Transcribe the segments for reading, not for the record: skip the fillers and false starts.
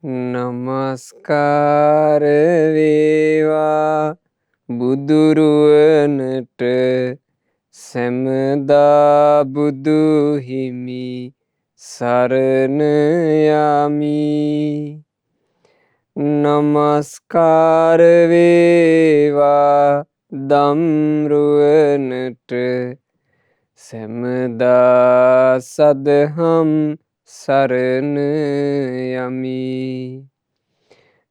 නමස්කාර වේවා බුදුරුවනට සැමදා බුදු හිමි සරණ යමි. නමස්කාර වේවා දම්රුවනට සැමදා සදහම් සරණ යමි.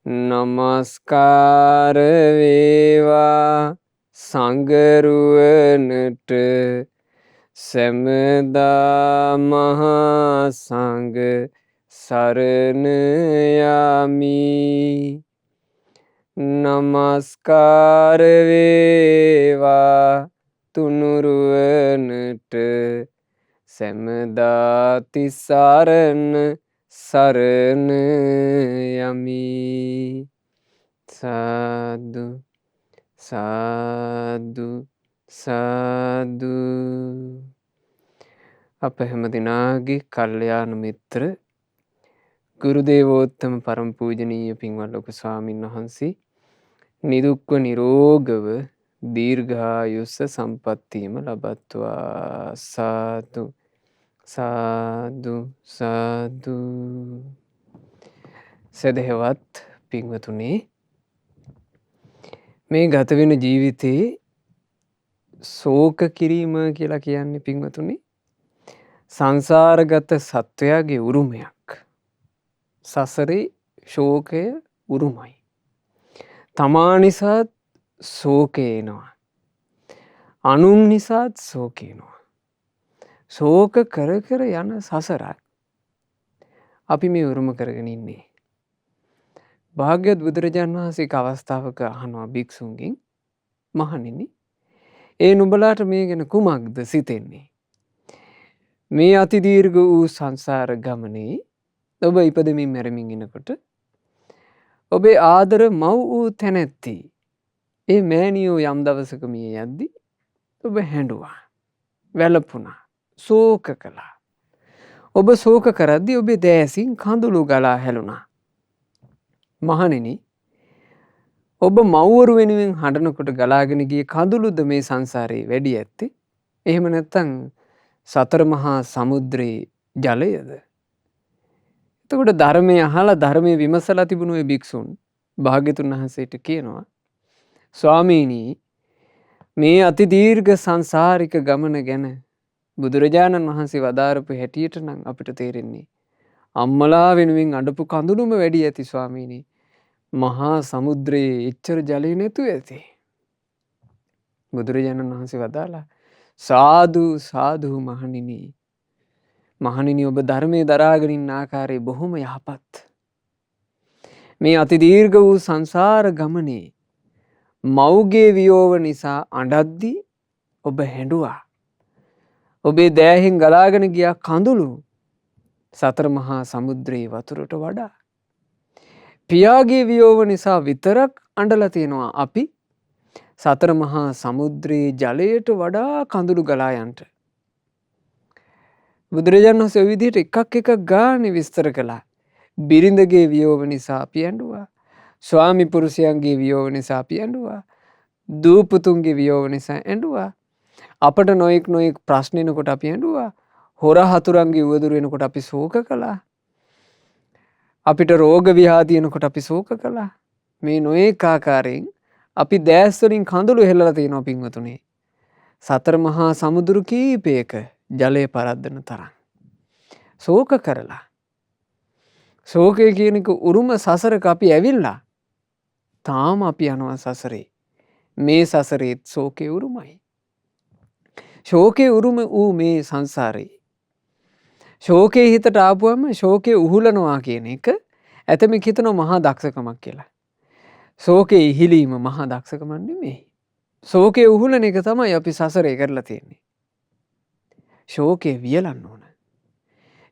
නමස්කාර වේවා සංගරුවනට සැමදා මහා සංඝ සරණ යමි. නමස්කාර වේවා තුනුරුවනට සැමදා තිසරණ සරණ යමි. සාදු සාදු සාදු. අප හැම දිනාගේ කල්යාණ මිත්‍ර ගුරු දේවෝත්තම පරම පූජනීය පින්වත් ලොකු ස්වාමීන් වහන්සේ නිදුක්ව නිරෝගව දීර්ඝායුෂ සම්පන්නියම ලබත්වා. සාදු සාදු සාදු. සදහවත් පින්වතුනි, මේ ගත වෙන ජීවිතේ ශෝක කිරීම කියලා කියන්නේ පින්වතුනි සංසාරගත සත්වයාගේ උරුමයක්. සසරේ ශෝකය උරුමයි. තමා නිසාත් ශෝකය එනවා. අනුන් නිසාත් ශෝකය එනවා. ශෝක කර කර යන සසරයි අපි මේ උරුම කරගෙන ඉන්නේ. භාග්‍යවත් බුදුරජාණන් වහන්සේ එක් අවස්ථාවක අහනවා භික්ෂුන්ගෙන්, මහණෙනි, ඒ නුඹලාට මේ ගැන කුමක්ද සිතෙන්නේ? මේ අතිදීර්ඝ වූ සංසාර ගමනේ ඔබ ඉපදෙමින් මැරෙමින් එනකොට ඔබේ ආදර මව් වූ තැනැත්ති ඒ මෑණියෝ යම් දවසක මිය යද්දී ඔබ හැඬුවා, වැළපුණා, ශෝක කළා. ඔබ ශෝක කරද්දී ඔබේ දෑසින් කඳුළු ගලා හැලුණා. මහණෙනි, ඔබ මව්වරු වෙනුවෙන් හඬනකොට ගලාගෙන ගිය කඳුළුද මේ සංසාරේ වැඩි ඇත්තේ? එහෙම නැත්නම් සතර මහා සමුද්‍රයේ ජලයද? එතකොට ධර්මය අහලා ධර්මයේ විමසලා තිබුණු ඒ භික්ෂුන් භාග්‍යතුන් වහන්සේට කියනවා, ස්වාමීනි, මේ අති දීර්ඝ සංසාරික ගමන ගැන බුදුරජාණන් වහන්සේ වදාරපු හැටියට නම් අපිට තේරෙන්නේ අම්මලා වෙනුවෙන් අඬපු කඳුළුම වැඩි ඇති ස්වාමීනි. මහා සමුද්‍රයේ එච්චර ජලය නැතුව ඇති. බුදුරජාණන් වහන්සේ වදාලා, සාදු සාදු මහණෙනි. මහණෙනි, ඔබ ධර්මයේ දරාගෙන ඉන්න ආකාරය බොහොම යහපත්. මේ අති දීර්ඝ වූ සංසාර ගමනේ මව්ගේ වියෝව නිසා අඬද්දී ඔබ හැඬුවා. ඔබේ දෑහෙන් ගලාගෙන ගියා කඳුළු සතර මහා සමුද්‍රයේ වතුරට වඩා. පියාගේ වියෝව නිසා විතරක් අඬලා තියෙනවා අපි සතර මහා සමුද්‍රයේ ජලයට වඩා කඳුළු ගලා යන්ට. බුදුරජාණන් වහන්සේ ඔය විදිහට එකක් එකක් ගානේ විස්තර කළා. බිරිඳගේ වියෝව නිසා අපි ඇඬුවා. ස්වාමි පුරුෂයන්ගේ වියෝව නිසා අපි ඇඬුවා. දූ පුතුන්ගේ වියෝව නිසා ඇඬුවා. අපට නොයෙක් නොයෙක් ප්‍රශ්න එනකොට අපි ඇඬුවා. හොර හතුරන්ගේ උවදුර වෙනකොට අපි ශෝක කළා. අපිට රෝග ව්‍යාධි එනකොට අපි ශෝක කළා. මේ නොයෙක් ආකාරයෙන් අපි දෑස් වලින් කඳුළු හෙළලා තියෙනවා පින්වතුනි. සතර මහා සමුදුරු කීපයක ජලය පරද්දන තරම් ශෝක කරලා. ශෝකය කියන එක උරුම සසරක අපි ඇවිල්ලා තාම අපි යනවා සසරේ. මේ සසරේත් ශෝකේ උරුමයි. ශෝකේ උරුම වූ මේ සංසාරේ ශෝකේ හිතට ආපුවම ශෝකේ උහුලනවා කියන එක ඇතමෙක් හිතනවා මහා දක්ෂකමක් කියලා. ශෝකේ ඉහිලීම මහා දක්ෂකමක් නෙමෙයි. ශෝකේ උහුලන එක තමයි අපි සසරේ කරලා තියෙන්නේ. ශෝකේ වියලන්න ඕන.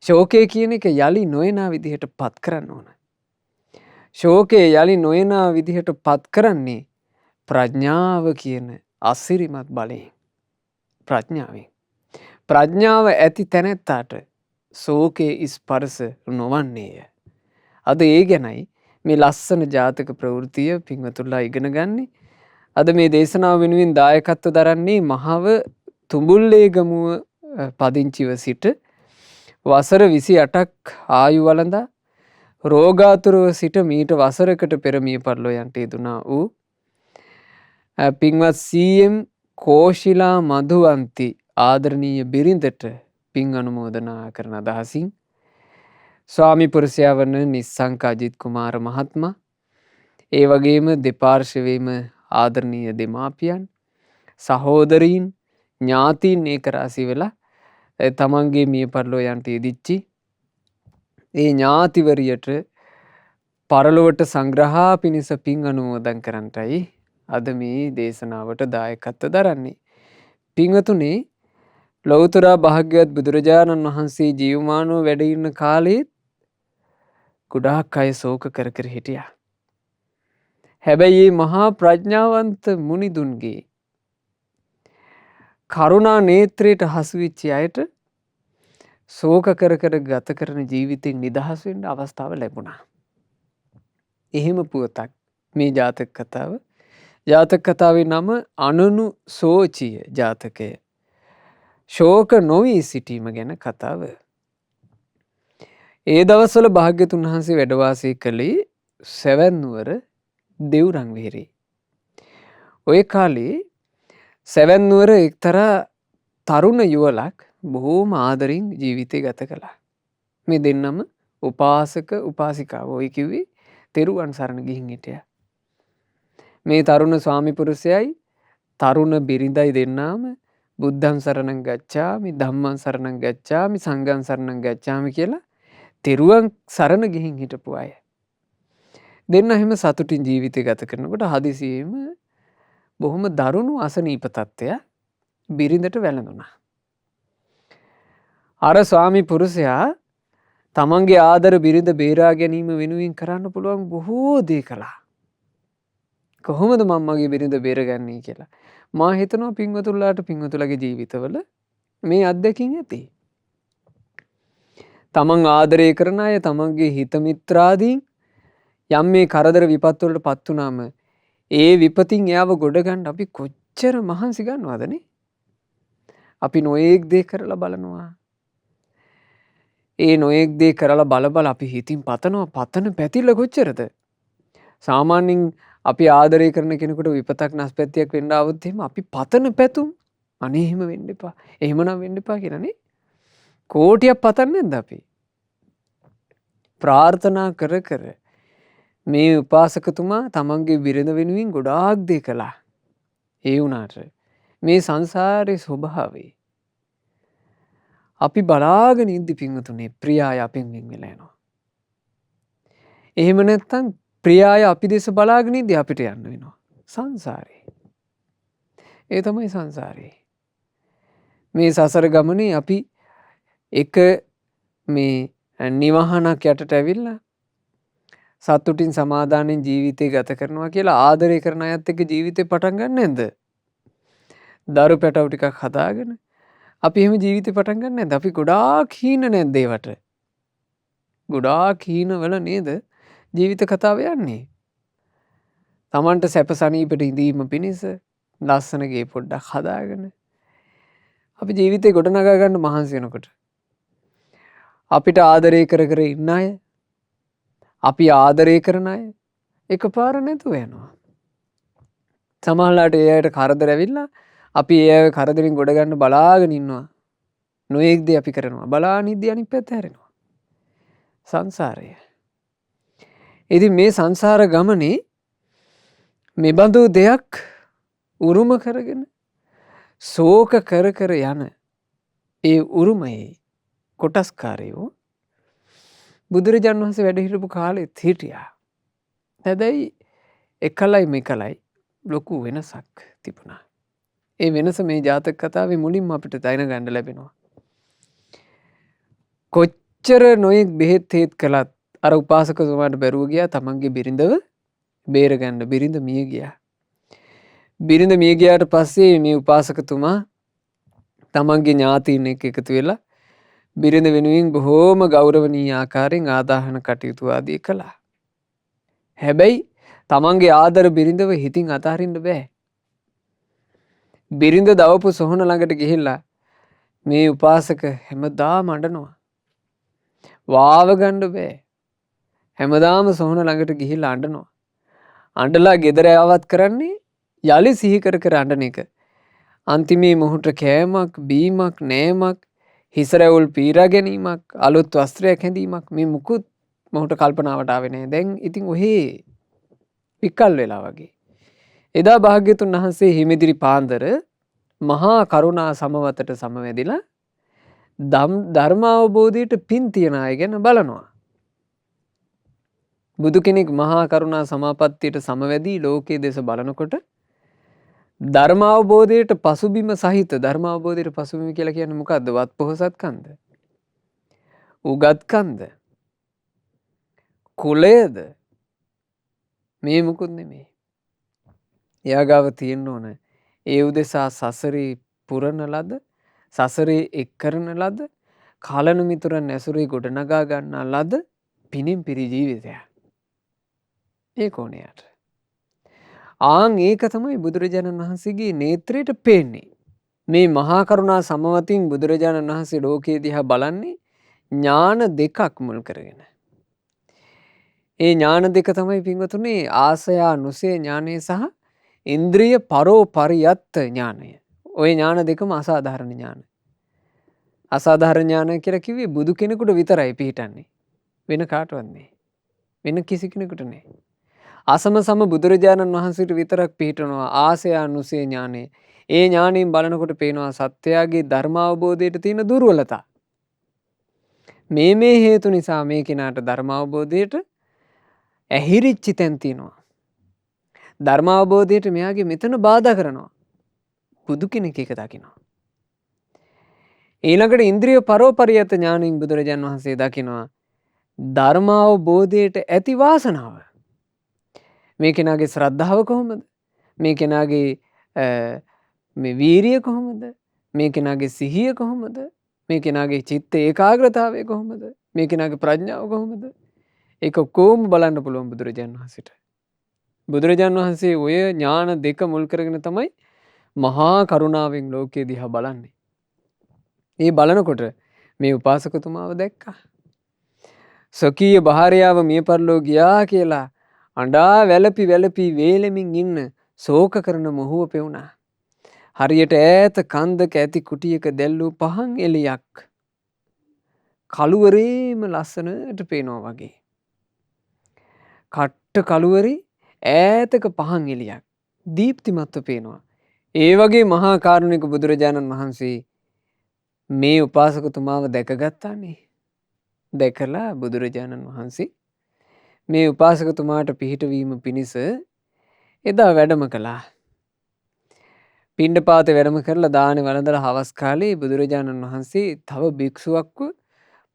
ශෝකය කියන එක යලි නොයනා විදිහට පත් කරන්න ඕන. ශෝකය යලි නොයනා විදිහට පත් කරන්නේ ප්‍රඥාව කියන අසිරිමත් බලයෙන්. ප්‍රඥාවෙන්. ප්‍රඥාව ඇති තැනැත්තාට ශෝකයේ ස්පර්ශ නොවන්නේය. අද ඒ ගැනයි මේ ලස්සන ජාතක ප්‍රවෘත්තිය පින්වතුන්ලා ඉගෙන ගන්නේ. අද මේ දේශනාව වෙනුවෙන් දායකත්ව දරන්නේ මහව තුඹුල්ලේගමුව පදිංචිව සිට වසර 28ක් ආයු වළඳා රෝගාතුරව සිට මීට වසරකට පෙර මිය පරලොව යන්ට යෙදුනා වූ පින්වත් CM කෝෂිලා මధుවන්ති ආදරණීය බිරිඳට පින් අනුමෝදනා කරන අදහසින් ස්වාමි පුරුෂයා වන නිස්සංක අජිත් කුමාර මහත්මයා ඒ වගේම දෙපාර්ශවයේම ආදරණීය දෙමාපියන් සහෝදරීන් ඥාතීන් ඒක රාශි වෙලා තමන්ගේ මිය පරලොව යන්ට යෙදිච්චි ඒ ඥාතිවරියට පරලොවට සංග්‍රහා පිණිස පින් අනුමෝදන් කරන්නටයි අද මේ දේශනාවට දායකත්ව දරන්නේ. පින්වතුනි, ලෞතර භාග්‍යවත් බුදුරජාණන් වහන්සේ ජීවමානව වැඩ ඉන්න කාලේ ගොඩාක් අය ශෝක කර කර හිටියා. හැබැයි මේ මහා ප්‍රඥාවන්ත මුනිදුන්ගේ කරුණා නේත්‍රයට හසු වෙච්ච අයට ශෝක කර කර ගත කරන ජීවිතෙන් නිදහස් වෙන්න අවස්ථාව ලැබුණා. එහෙම පුවතක් මේ ජාතක කතාව. ජාතක කතාවේ නම අනනු සෝචිය ජාතකය. ශෝක නොවී සිටීම ගැන කතාව. ඒ දවස්වල භාග්‍යතුන් වහන්සේ වැඩ වාසය කළේ සෙවන්නුවර දෙව්රම් විහරේ. ওই කාලේ සෙවන්නුවර එක්තරා තරුණ යුවලක් බොහෝම ආදරින් ජීවිතය ගත කළා. මේ දෙන්නම උපාසක උපාසිකාව. ඔය කිව්වේ තෙරුවන් සරණ ගිහින් හිටියා. මේ තරුණ ස්වාමි පුරුෂයයි තරුණ බිරිඳයි දෙන්නාම බුද්ධං සරණං ගච්ඡාමි ධම්මං සරණං ගච්ඡාමි සංඝං සරණං ගච්ඡාමි කියලා තෙරුවන් සරණ ගිහින් හිටපු අය. දෙන්න එහෙම සතුටින් ජීවිතය ගත කරනකොට හදිසියෙම බොහොම දරුණු අසනීප තත්ත්වයක් බිරිඳට වැළඳුණා. අර ස්වාමි පුරුෂයා තමන්ගේ ආදර බිරිඳ බේරා ගැනීම වෙනුවෙන් කරන්න පුළුවන් බොහෝ දේ කළා. කොහොමද මම මගේ බිරිඳ බේරගන්නේ කියලා. මා හිතනවා පින්වතුන්ලාට පින්වතුන්ලගේ ජීවිතවල මේ අත්දැකීම් ඇති. තමන් ආදරය කරන අය තමන්ගේ හිත මිත්‍රාදීන් යම් මේ කරදර විපත් වලට පත් වුනාම ඒ විපතින් එයාව ගොඩ ගන්න අපි කොච්චර මහන්සි ගන්නවදනේ. අපි නොඑක් දේ කරලා බලනවා. ඒ නොඑක් දේ කරලා බල අපි හිතින් පතනවා. පතන පැතිල්ල කොච්චරද? සාමාන්‍යයෙන් අපි ආදරය කරන කෙනෙකුට විපතක් නැස්පැත්තියක් වෙන්න આવොත් එහෙම අපි පතන පැතුම් අනේ එහෙම වෙන්න එපා. එහෙමනම් වෙන්න එපා කියලානේ. කෝටියක් පතන්නේ නැද්ද අපි? ප්‍රාර්ථනා කර කර මේ උපාසකතුමා තමන්ගේ බිරිඳ වෙනුවෙන් ගොඩාක් දේ කළා. ඒ වුණාට මේ සංසාරේ ස්වභාවය අපි බලාගෙන ඉද්දි පින්වතුනේ ප්‍රියාය අපෙන් වෙන් වෙලා යනවා. එහෙම නැත්නම් ප්‍රියාය අපි දෙස බලාගෙන ඉද්දි අපිට යන්න වෙනවා. සංසාරේ. ඒ තමයි සංසාරේ. මේ සසර ගමනේ අපි එක මේ නිවහනක් යටට ඇවිල්ලා සතුටින් සමාදානෙන් ජීවිතය ගත කරනවා කියලා ආදරය කරන අයත් එක්ක ජීවිතේ පටන් ගන්න නැද්ද? දරු පැටව ටිකක් හදාගෙන අපි එහෙම ජීවිතේ පටන් ගන්න නැද්ද? අපි ගොඩාක් හීන නැද්ද ඒවට? ගොඩාක් හීන වල නේද ජීවිත කතාව යන්නේ. Tamanට සැප සනීපට ඉඳීම පිණිස ලස්සන ගේ පොඩ්ඩක් හදාගෙන අපි ජීවිතේ ගොඩනගා ගන්න මහන්සි වෙනකොට අපිට ආදරය කර කර ඉන්න අය අපි ආදරය කරන අය එකපාර නැතුව යනවා. සමහරලාට ඒ අයට කරදර ඇවිල්ලා අපි ඒ අය කරදරින් ගොඩ ගන්න බලාගෙන ඉන්නවා. නොඑක් දේ අපි කරනවා. බලාගෙන ඉද්දී අනිත් පැත්ත හැරෙනවා. සංසාරය. ඉතින් මේ සංසාර ගමනේ මෙබඳු දෙයක් උරුම කරගෙන ශෝක කර කර යන ඒ උරුමයේ කොටස්කාරයෝ බුදුරජාණන් වහන්සේ වැඩ හිටපු කාලෙත් හිටියා. හැබැයි එකලයි මෙකලයි ලොකු වෙනසක් තිබුණා. ඒ වෙනස මේ ජාතක කතාවේ මුලින්ම අපිට දැනගන්න ලැබෙනවා. කොච්චර නොයෙක් බෙහෙත් හේත් කළත් අර උපාසකතුමාට බැරුව ගියා තමන්ගේ බිරිඳව බේරගන්න. බිරිඳ මිය ගියා. බිරිඳ මිය ගියාට පස්සේ මේ උපාසකතුමා තමන්ගේ ඥාතීන් එක්ක එකතු වෙලා බිරිඳ වෙනුවෙන් බොහෝම ගෞරවනීය ආකාරයෙන් ආදාහන කටයුතු ආදී කළා. හැබැයි තමන්ගේ ආදර බිරිඳව හිතින් අතහරින්න බෑ. බිරිඳ දවපු සොහන ළඟට ගිහිල්ලා මේ උපාසක හැමදාම අඬනවා. වාව ගන්න බෑ. හැමදාම සොහන ළඟට ගිහිල්ලා අඬනවා. අඬලා ගෙදර ආවත් කරන්නේ යලි සිහි කර කර අඬන එක. අන්තිමේ මොහොත කෑමක් බීමක් නෑමක් හිස රැවුල් පීරා ගැනීමක් අලුත් වස්ත්‍රයක් හැඳීමක් මේ මුකුත් මොහොත කල්පනාවට ආවේ නෑ. දැන් ඉතින් ඔහේ පිකල් වෙලා වගේ. එදා භාග්‍යතුන් වහන්සේ හිමිදිරි පාන්දර මහා කරුණා සමවතට සමවැදිලා ධර්මාවබෝධයට පින් තියන අය ගැන බලනවා. බුදු කෙනෙක් මහා කරුණා සමාපත්තියට සමවැදී ලෝකයේ දෙස බලනකොට ධර්මාවබෝධයට පසුබිම සහිත ධර්මාවබෝධයට පසුබිම කියලා කියන්නේ මොකද්ද? වත් පොහසත්කන්ද? උගත්කන්ද? කුලයද? මේ මුකුත් නෙමෙයි. එයා ගාව තියෙන්න ඕන ඒ උදෙසා සසරේ පුරන ලද සසරේ එක් කරන ලද කාලන මිතුරන් ඇසුරේ ගොඩනගා ගන්නා ලද පිනින් පිරි ජීවිතයක්. ඒ කොණයට. ආන් ඒක තමයි බුදුරජාණන් වහන්සේගේ නේත්‍රයට පේන්නේ. මේ මහා කරුණා සමවතින් බුදුරජාණන් වහන්සේ ලෝකයේ දිහා බලන්නේ ඥාන දෙකක් මුල් කරගෙන. ඒ ඥාන දෙක තමයි පින්වතුනි ආසයා නුසේ ඥානය සහ ඉන්ද්‍රිය පරෝ පරියත්ත ඥානය. ওই ඥාන දෙකම අසාධාරණ ඥාන. අසාධාරණ ඥාන කියලා කිව්වේ බුදු කෙනෙකුට විතරයි පිහිටන්නේ. වෙන කාටවත් නෙවෙයි. වෙන කිසි කෙනෙකුට නෙවෙයි. අසම සම බුදුරජාණන් වහන්සේට විතරක් පිහිටනවා ආසයානුසේ ඥානය. ඒ ඥාණයෙන් බලනකොට පේනවා සත්‍යයේ ධර්මාවබෝධයට තියෙන දුර්වලතා. මේ හේතු නිසා මේ කෙනාට ධර්මාවබෝධයට ඇහිරිච්ච තැන් තියෙනවා. ධර්මාවබෝධයට මෙයාගේ මෙතන බාධා කරනවා. බුදු කෙනෙක් එක දකිනවා. ඊළඟට ඉන්ද්‍රිය පරෝපරියත ඥාණයෙන් බුදුරජාණන් වහන්සේ දකිනවා ධර්මාවබෝධයට ඇති වාසනාව. මේ කෙනාගේ ශ්‍රද්ධාව කොහොමද? මේ කෙනාගේ මේ වීරිය කොහොමද? මේ කෙනාගේ සිහිය කොහොමද? මේ කෙනාගේ චිත්ත ඒකාග්‍රතාවය කොහොමද? මේ කෙනාගේ ප්‍රඥාව කොහොමද? ඒක කොහොම බලන්න පුළුවන් බුදුරජාණන් වහන්සේට. බුදුරජාණන් වහන්සේ ඔය ඥාන දෙක මුල් කරගෙන තමයි මහා කරුණාවෙන් ලෝකයේ දිහා බලන්නේ. ඒ බලනකොට මේ උපාසකතුමාව දැක්කා. සොකීය භාර්යාව මිය පරලෝ ගියා කියලා අඬා වැළපි වේලෙමින් ඉන්න ශෝක කරන මොහුව පෙවුණා. හරියට ඈත කන්දක ඇති කුටියක දැල්ලූ පහන් එළියක් කළුවරේම ලස්සනට පේනවා වගේ. කට්ට කළුවරේ ඈතක පහන් එළියක් දීප්තිමත්ව පේනවා. ඒ වගේ මහා කාරුණික බුදුරජාණන් වහන්සේ මේ උපාසකතුමාව දැකගත්තානේ. දැකලා බුදුරජාණන් වහන්සේ මේ උපාසකතුමාට පිහිටවීම පිණිස එදා වැඩම කළා. පිණ්ඩපාතේ වැඩම කරලා දානේ වළඳලා හවස් කාලේ බුදුරජාණන් වහන්සේ තව භික්ෂුවක්ව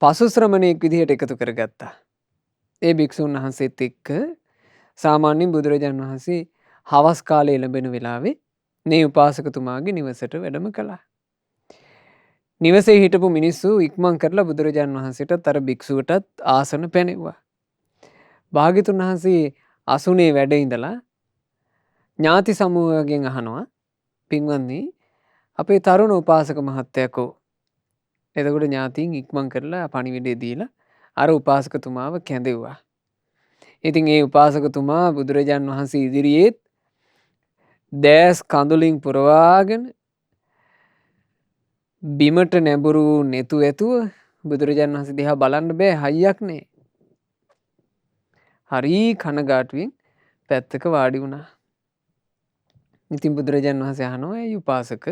පසු ශ්‍රමණයෙක් විදිහට එකතු කරගත්තා. ඒ භික්ෂුන් වහන්සේත් එක්ක සාමාන්‍යයෙන් බුදුරජාණන් වහන්සේ හවස් කාලේ ලැබෙන වෙලාවේ මේ උපාසකතුමාගේ නිවසට වැඩම කළා. නිවසේ හිටපු මිනිස්සු ඉක්මන් කරලා බුදුරජාණන් වහන්සේටත් අර භික්ෂුවටත් ආසන පැනෙව්වා. භාග්‍යතුන් වහන්සේ අසුනේ වැඩ ඉඳලා ඥාති සමූහයෙන් අහනවා පින්වත්නි අපේ තරුණ උපාසක මහත්තයකෝ. එතකොට ඥාතීන් ඉක්මන් කරලා පණිවිඩය දීලා අර උපාසකතුමාව කැඳෙව්වා. ඉතින් ඒ උපාසකතුමා බුදුරජාණන් වහන්සේ ඉදිරියේත් දැස් කඳුලින් පුරවාගෙන බිමට නැඹුරු නෙතු ඇතුව බුදුරජාණන් වහන්සේ දිහා බලන්න බෑ හයියක් නේ. හරි කනගාටුවෙන් පැත්තක වාඩි වුණා. ඉතින් බුදුරජාණන් වහන්සේ අහනවා "ඒ උපාසක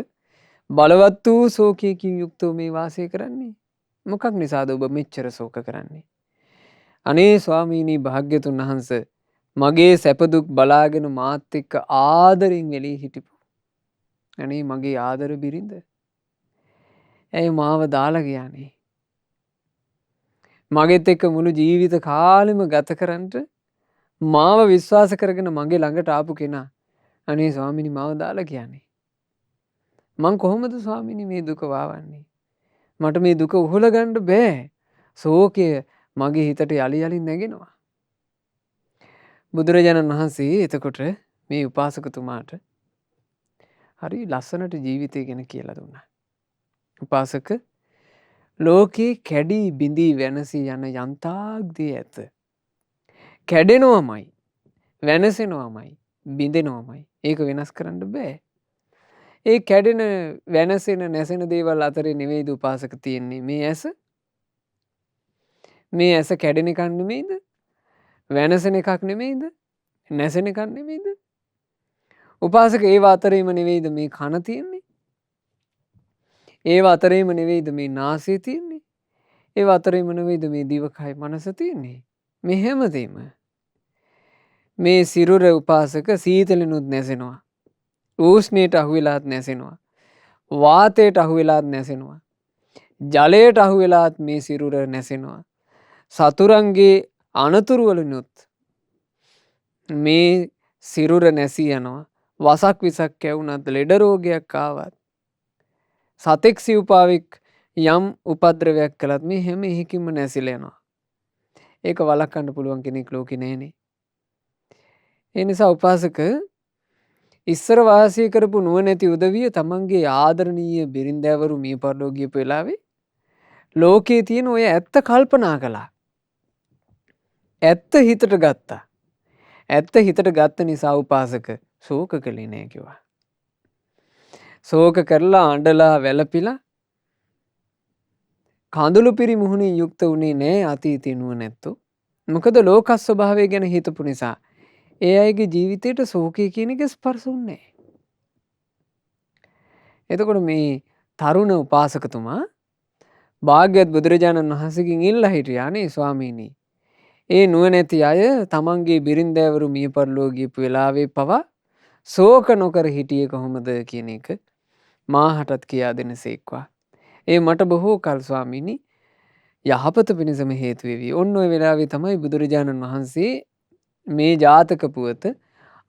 බලවත් වූ ශෝකයකින් යුක්තව මේ වාසය කරන්නේ? මොකක් නිසාද ඔබ මෙච්චර ශෝක කරන්නේ?" "අනේ ස්වාමීනි භාග්‍යතුන් වහන්සේ මගේ සැප දුක් බලාගෙන මාත් එක්ක ආදරෙන් එළී හිටපු. අනේ මගේ ආදර බිරිඳ. ඇයි මාව දාලා ගියානේ? මගෙත් එක්ක මුළු ජීවිත කාලෙම ගත කරන්නට මාව විශ්වාස කරගෙන මගේ ළඟට ආපු කෙනා අනේ ස්වාමීනි මාව දාලා කියන්නේ. මං කොහොමද ස්වාමීනි මේ දුක වාවන්නේ? මට මේ දුක උහුල ගන්න බෑ. ශෝකය මගේ හිතට යලි යලි නැගෙනවා. බුදුරජාණන් වහන්සේ එතකොට මේ උපාසකතුමාට හරි ලස්සනට ජීවිතය ගැන කියලා දුන්නා. උපාසක ලෝකේ කැඩී බිඳී වෙනසී යන යන්තාක් දේ ඇත. කැඩෙනවමයි, වෙනසෙනවමයි, බිඳෙනවමයි. ඒක වෙනස් කරන්න බෑ. ඒ කැඩෙන වෙනසෙන නැසෙන දේවල් අතරේ නෙවෙයිද උපාසක තියෙන්නේ මේ ඇස? මේ ඇස කැඩෙන එකක් නෙමෙයිද? වෙනසෙන එකක් නෙමෙයිද? නැසෙන එකක් නෙමෙයිද? උපාසක ඒව අතරේම නෙවෙයිද මේ කන තියෙන්නේ? ඒව අතරේම නෙවෙයිද මේ නාසය තියෙන්නේ? ඒව අතරේම නෙවෙයිද මේ දිවකයි මනස තියෙන්නේ? මේ හැමදේම මේ සිරුර උපාසක සීතලෙනුත් නැසෙනවා. උෂ්ණයට අහු වෙලාත් නැසෙනවා. වාතයට අහු වෙලාත් නැසෙනවා. ජලයට අහු වෙලාත් මේ සිරුර නැසෙනවා. සතුරන්ගේ අනතුරු වලිනුත් මේ සිරුර නැසී යනවා. වසක් විසක් කැවුනත් ලෙඩ රෝගයක් ආවත් සතෙක් සිව්පාවෙක් යම් උපද්‍රවයක් කළත් මේ හැම එකකින්ම නැසිලා යනවා. ඒක වළක්වන්න පුළුවන් කෙනෙක් ලෝකේ නැහනේ. ඒ නිසා උපාසක ඉස්සර වාසය කරපු නුවණැති උදවිය තමන්ගේ ආදරණීය බිරින්දෑවරු මිය පරලෝ ගියපු වෙලාවේ ලෝකේ තියෙන ඔය ඇත්ත කල්පනා කළා. ඇත්ත හිතට ගත්තා. ඇත්ත හිතට ගත්ත නිසා උපාසක ශෝක කළේ නෑ කිව්වා. ශෝක කරලා අඬලා වැළපිලා කඳුළු පිරි මුහුණින් යුක්ත වුණේ නෑ අතීතේ නුවණැත්තෝ. මොකද ලෝක ස්වභාවය ගැන හිතපු නිසා. ඒ අයගේ ජීවිතයට ශෝකය කියන එක ස්පර්ශ වුණේ නෑ. එතකොට මේ තරුණ උපාසකතුමා භාග්‍යවත් බුදුරජාණන් වහන්සේගෙන් ඉල්ලා හිටියා නේ ස්වාමීනි. ඒ නුවණැති අය තමන්ගේ බිරින්දෑවරු මිය පරලෝ ගියපු වෙලාවේ පවා ශෝක නොකර හිටියේ කොහොමද කියන එක මාහටත් කියා දෙනසේක්වා. ඒ මට බොහෝ කල් ස්වාමීනි යහපත පිණිසම හේතු වෙවි. ඔන්න ඔය වෙලාවේ තමයි බුදුරජාණන් වහන්සේ මේ ජාතක පුවත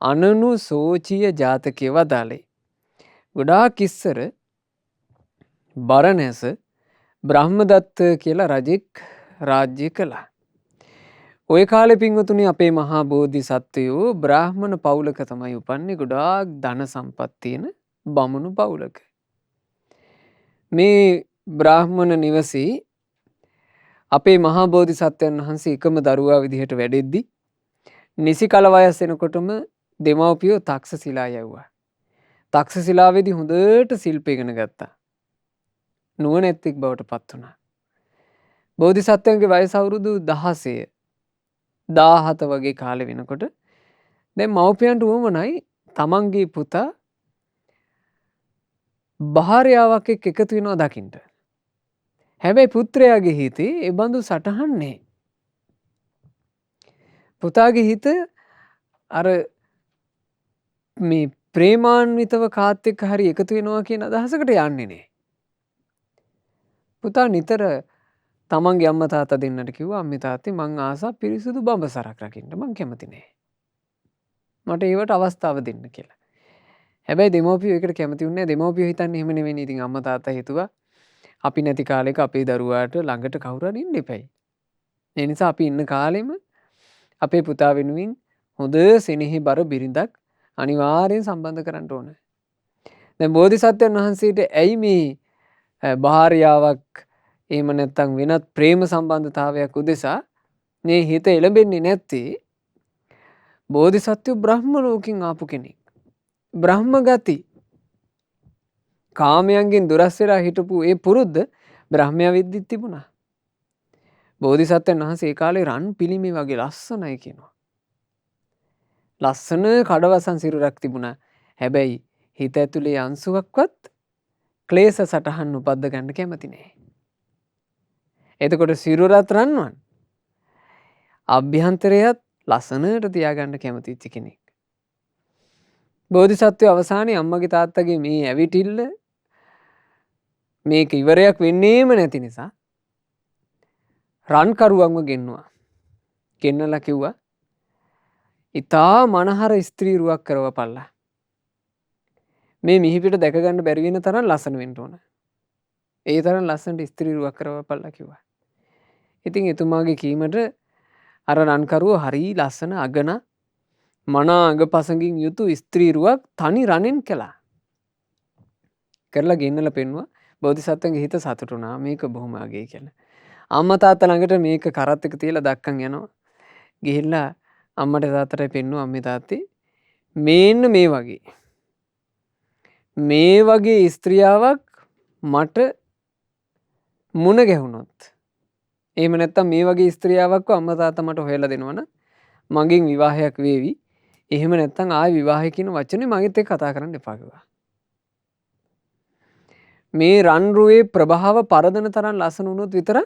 අනනුසෝචීය ජාතකය වදාළේ. ගොඩාක් ඉස්සර බරණැස බ්‍රහ්මදත්ත කියලා රජෙක් රාජ්‍ය කළා. ඔය කාලේ පින්වතුනි අපේ මහා බෝධිසත්වයෝ බ්‍රාහ්මණ පවුලක තමයි උපන්නේ. ගොඩාක් ධන සම්පත් තියෙන බමුණු පවුලක. මේ බ්‍රාහ්මණ නිවසේ අපේ මහා බෝධිසත්වයන් වහන්සේ එකම දරුවා විදිහට වැඩෙද්දි නිසි කල වයස් එනකොටම දෙමව්පියෝ තක්ෂශිලා යවුවා. තක්ෂශිලාවේදී හොඳට ශිල්ප ඉගෙන ගත්තා. නුවණැත්තෙක් බවට පත් වුණා. බෝධිසත්වයන්ගේ වයස අවුරුදු 16 17 වගේ කාලෙ වෙනකොට දැන් මව්පියන්ට උවමනයි තමන්ගේ පුතා භාර්යාවක් එක්ක එකතු වෙනවා දකින්න. හැබැයි පුත්‍රයාගේ හිතේ ඒ බඳු සටහන් නැහැ. පුතාගේ හිත අර මේ ප්‍රේමාන්විතව කාත් එක්ක හරි එකතු වෙනවා කියන අදහසකට යන්නේ නැහැ. පුතා නිතර තමන්ගේ අම්මා තාත්තා දෙන්නට කිව්වා අම්මේ තාත්තේ මං ආසා පිරිසුදු බඹසරක් රකින්න මං කැමති නෑ. මට ඒවට අවස්ථාව දෙන්න කියලා. හැබැයි දෙමව්පියෝ ඒකට කැමති වුණේ නෑ. දෙමව්පියෝ හිතන්නේ එහෙම නෙවෙයි. ඉතින් අම්මා තාත්තා හිතුවා අපි නැති කාලෙක අපේ දරුවාට ළඟට කවුරු හරි ඉන්න එපයි. ඒ නිසා අපි ඉන්න කාලෙම අපේ පුතා වෙනුවෙන් හොඳ සෙනෙහබර බිරිඳක් අනිවාර්යෙන් සම්බන්ධ කරන්න ඕන. දැන් බෝධිසත්වයන් වහන්සේට ඇයි මේ භාර්යාවක් එහෙම නැත්නම් වෙනත් ප්‍රේම සම්බන්ධතාවයක් උදෙසා මේ හිත එළඹෙන්නේ නැත්තේ? බෝධිසත්වෝ බ්‍රහ්ම ලෝකෙන් ආපු කෙනෙක්. බ්‍රහ්ම ගති කාමයන්ගෙන් දුරස් වෙලා හිටපු ඒ පුරුද්ද බ්‍රහ්මයා විද්දිත් තිබුණා. බෝධිසත්වයන් වහන්සේ ඒ කාලේ රන් පිළිමේ වගේ ලස්සනයි කියනවා. ලස්සන කඩවසන් සිරුරක් තිබුණා. හැබැයි හිත ඇතුලේ අංශුවක්වත් ක්ලේශ සටහන් උපද්ද ගන්න කැමති නෑ. එතකොට සිරුරත් රන්වන් අභ්‍යන්තරයත් ලස්සනට තියාගන්න කැමතිච්ච කෙනෙක්. බෝධිසත්වය අවසානයේ අම්මගේ තාත්තගේ මේ ඇවිටිල්ල මේක ඉවරයක් වෙන්නේම නැති නිසා රන්කරුවන්ව ගෙන්නවා. ගෙන්නලා කිව්වා ඉතා මනහර ස්ත්‍රී රුවක් කරවපල්ලා. මේ මිහිපිට දැක ගන්න බැරි වෙන තරම් ලස්සන වෙන්න ඕන. ඒ තරම් ලස්සනට ස්ත්‍රීරුවක් කරවපල්ලා කිව්වා. ඉතින් එතුමාගේ කීමට අර රන්කරුව හරි ලස්සන අගන මනා අඟපසඟින් යුතු ස්ත්‍රීරුවක් තනි රණෙන් කළා. කරලා ගෙන්නලා පෙන්නුවා. බෝධිසත්වයන්ගේ හිත සතුටු වුණා. මේක බොහොම අගේ කියලා. අම්මා තාත්තා ළඟට මේක කරත් එක තියලා දක්කන් යනවා. ගිහිල්ලා අම්මට තාත්තට පෙන්නුවා අම්මේ තාත්තේ මේන්න මේ වගේ. මේ වගේ ස්ත්‍රියාවක් මට මුණ ගැහුණොත්. එහෙම නැත්තම් මේ වගේ ස්ත්‍රියාවක්ව අම්මා තාත්තා මට හොයලා දෙනවනම් මගෙන් විවාහයක් වේවි. එහෙම නැත්තම් ආයි විවාහය කියන වචනේ මගෙත් එක්ක කතා කරන්න එපා කිව්වා. මේ රන්රුවේ ප්‍රභාව පරදන තරම් ලස්සන වුණොත් විතර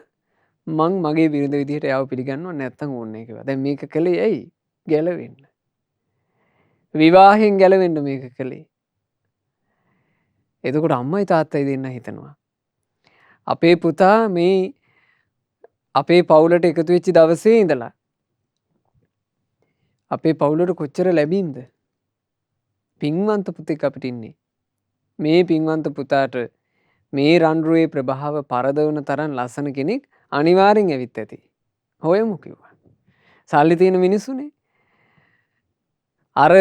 මං මගේ බිරිඳ විදිහට එයාව පිළිගන්නව නැත්තම් ඕනේ නැහැ කිව්වා. දැන් මේක කළේ ඇයි? ගැලවෙන්න. විවාහයෙන් ගැලවෙන්න මේක කළේ. එතකොට අම්මයි තාත්තයි දෙන්න හිතනවා. අපේ පුතා මේ අපේ පවුලට එකතු වෙච්ච දවසේ ඉඳලා අපේ පවුලට කොච්චර ලැබීම්ද? පින්වන්ත පුතෙක් අපිට ඉන්නේ. මේ පින්වන්ත පුතාට මේ රන්රුවේ ප්‍රභාව පරදවන තරම් ලස්සන කෙනෙක් අනිවාර්යෙන් ඇවිත් ඇති. හොයමු කිව්වා. සල්ලි තියෙන මිනිස්සුනේ. අර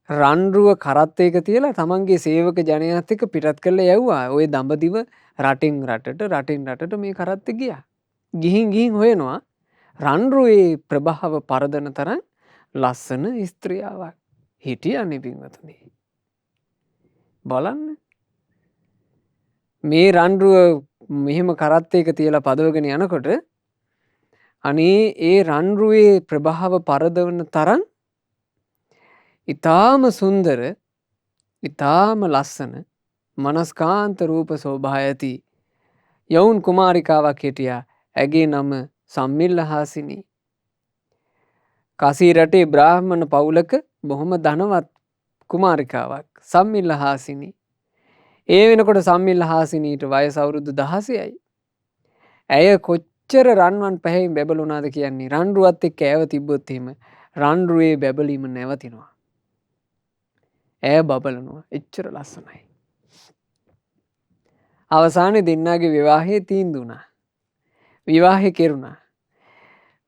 රන්රුව කරත් එක තියලා තමන්ගේ සේවක ජනයාත් එක්ක පිටත් කරලා යවුවා. ওই දඹදිව රටින් රටට මේ කරත් ගියා. ගිහින් හොයනවා රන්රුවේ ප්‍රභාව පරදන තරම් ලස්සන ස්ත්‍රියාවක් හිටියන්නේ පින්වතුනි. බලන්න. මේ රන්රුව මෙහෙම කරත් එක තියලා පදවගෙන යනකොට අනේ ඒ රන්රුවේ ප්‍රභාව පරදවන තරම් ඊටාම සුන්දර ඊටාම ලස්සන මනස්කාන්ත රූප සෝභා ඇති යවුන් කුමාරිකාවක් හිටියා. ඇගේ නම සම්මිල්ලහාසිනී. කසී රටේ බ්‍රාහ්මණ පවුලක බොහොම ධනවත් කුමාරිකාවක් සම්මිල්ලහාසිනී. ඒ වෙනකොට සම්මිල්ලහාසිනීට වයස අවුරුදු 16යි. ඇය කොච්චර රන්වන් පැහැයෙන් බැබළුණාද කියන්නේ. රන්රුවත් එක්ක ඇව තිබ්බොත් එහෙම රන්රුවේ බැබලීම නැවතිනවා. ඇය බබලනවා. එච්චර ලස්සනයි. අවසානයේ දෙන්නාගේ විවාහය තීන්දුව වුණා. විවාහය කෙරුණා.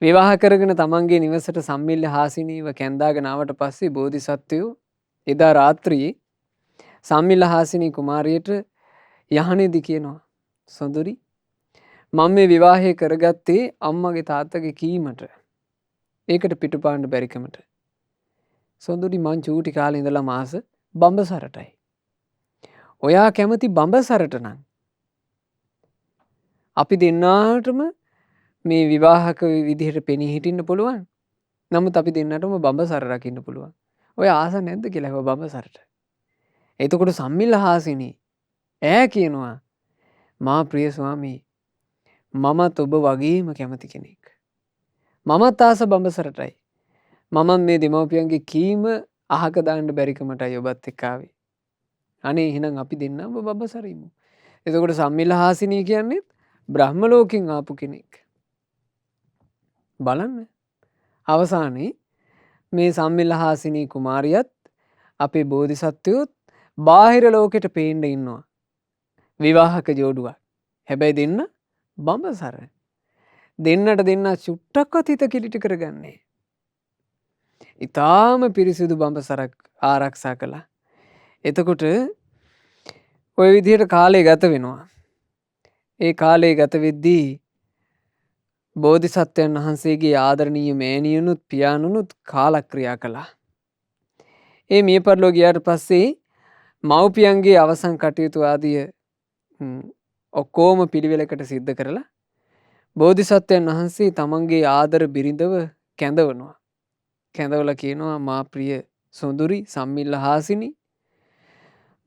විවාහ කරගෙන තමන්ගේ නිවසට සම්මිල්ලහාසිනීව කැඳාගෙන ආවට පස්සේ බෝධිසත්වයෝ එදා රාත්‍රියේ සම්මිල්ලහාසිනී කුමාරියට යහනේදී කියනවා සොඳුරි මම මේ විවාහය කරගත්තේ අම්මගේ තාත්තගේ කීමට. ඒකට පිටුපාන්න බැරිකමට. සොඳුරි මං චූටි කාලේ ඉඳලා මාස බඹසරටයි. ඔයා කැමති බඹසරට නම් අපි දෙන්නාටම මේ විවාහක විදිහට පෙනී හිටින්න පුළුවන්. නමුත් අපි දෙන්නටම බඹසර රකින්න පුළුවන්. ඔය ආස නැද්ද කියලා ඇහුවා බඹසරට. එතකොට සම්මිල්ලහාසිනී ඈ කියනවා මා ප්‍රිය ස්වාමී මමත් ඔබ වගේම කැමති කෙනෙක්. මමත් ආස බඹසරටයි. මමත් මේ දෙමව්පියන්ගේ කීම අහක දාන්න බැරිකමටයි ඔබත් එක්ක ආවේ. අනේ එහෙනම් අපි දෙන්නම බඹසර ඉමු. එතකොට සම්මිල්ලහාසිනී කියන්නේ බ්‍රහ්ම ලෝකෙන් ආපු කෙනෙක්. බලන්න. අවසානයේ මේ සම්මිල්ලහාසිනී කුමාරියත් අපේ බෝධිසත්වයොත් බාහිර ලෝකෙට පේන්න ඉන්නවා. විවාහක ජෝඩුවක්. හැබැයි දෙන්න බඹසර. දෙන්නට දෙන්න චුට්ටක්වත් හිත කිලිටි කරගන්නේ. ඊටාම පිරිසිදු බඹසරක් ආරක්ෂා කළා. එතකොට ওই විදිහට කාලය ගත වෙනවා. ඒ කාලය ගත වෙද්දී බෝධිසත්වයන් වහන්සේගේ ආදරණීය මෑණියනුත් පියාණනුත් කාලක්‍රියා කළා. ඒ මිය පරලෝ ගියාට පස්සේ මව්පියන්ගේ අවසන් කටයුතු ආදිය ඔක්කොම පිළිවෙලකට සිද්ධ කරලා බෝධිසත්වයන් වහන්සේ තමන්ගේ ආදර බිරිඳව කැඳවනවා. කැඳවලා කියනවා මා ප්‍රිය සොඳුරි සම්මිල්ලහාසිනී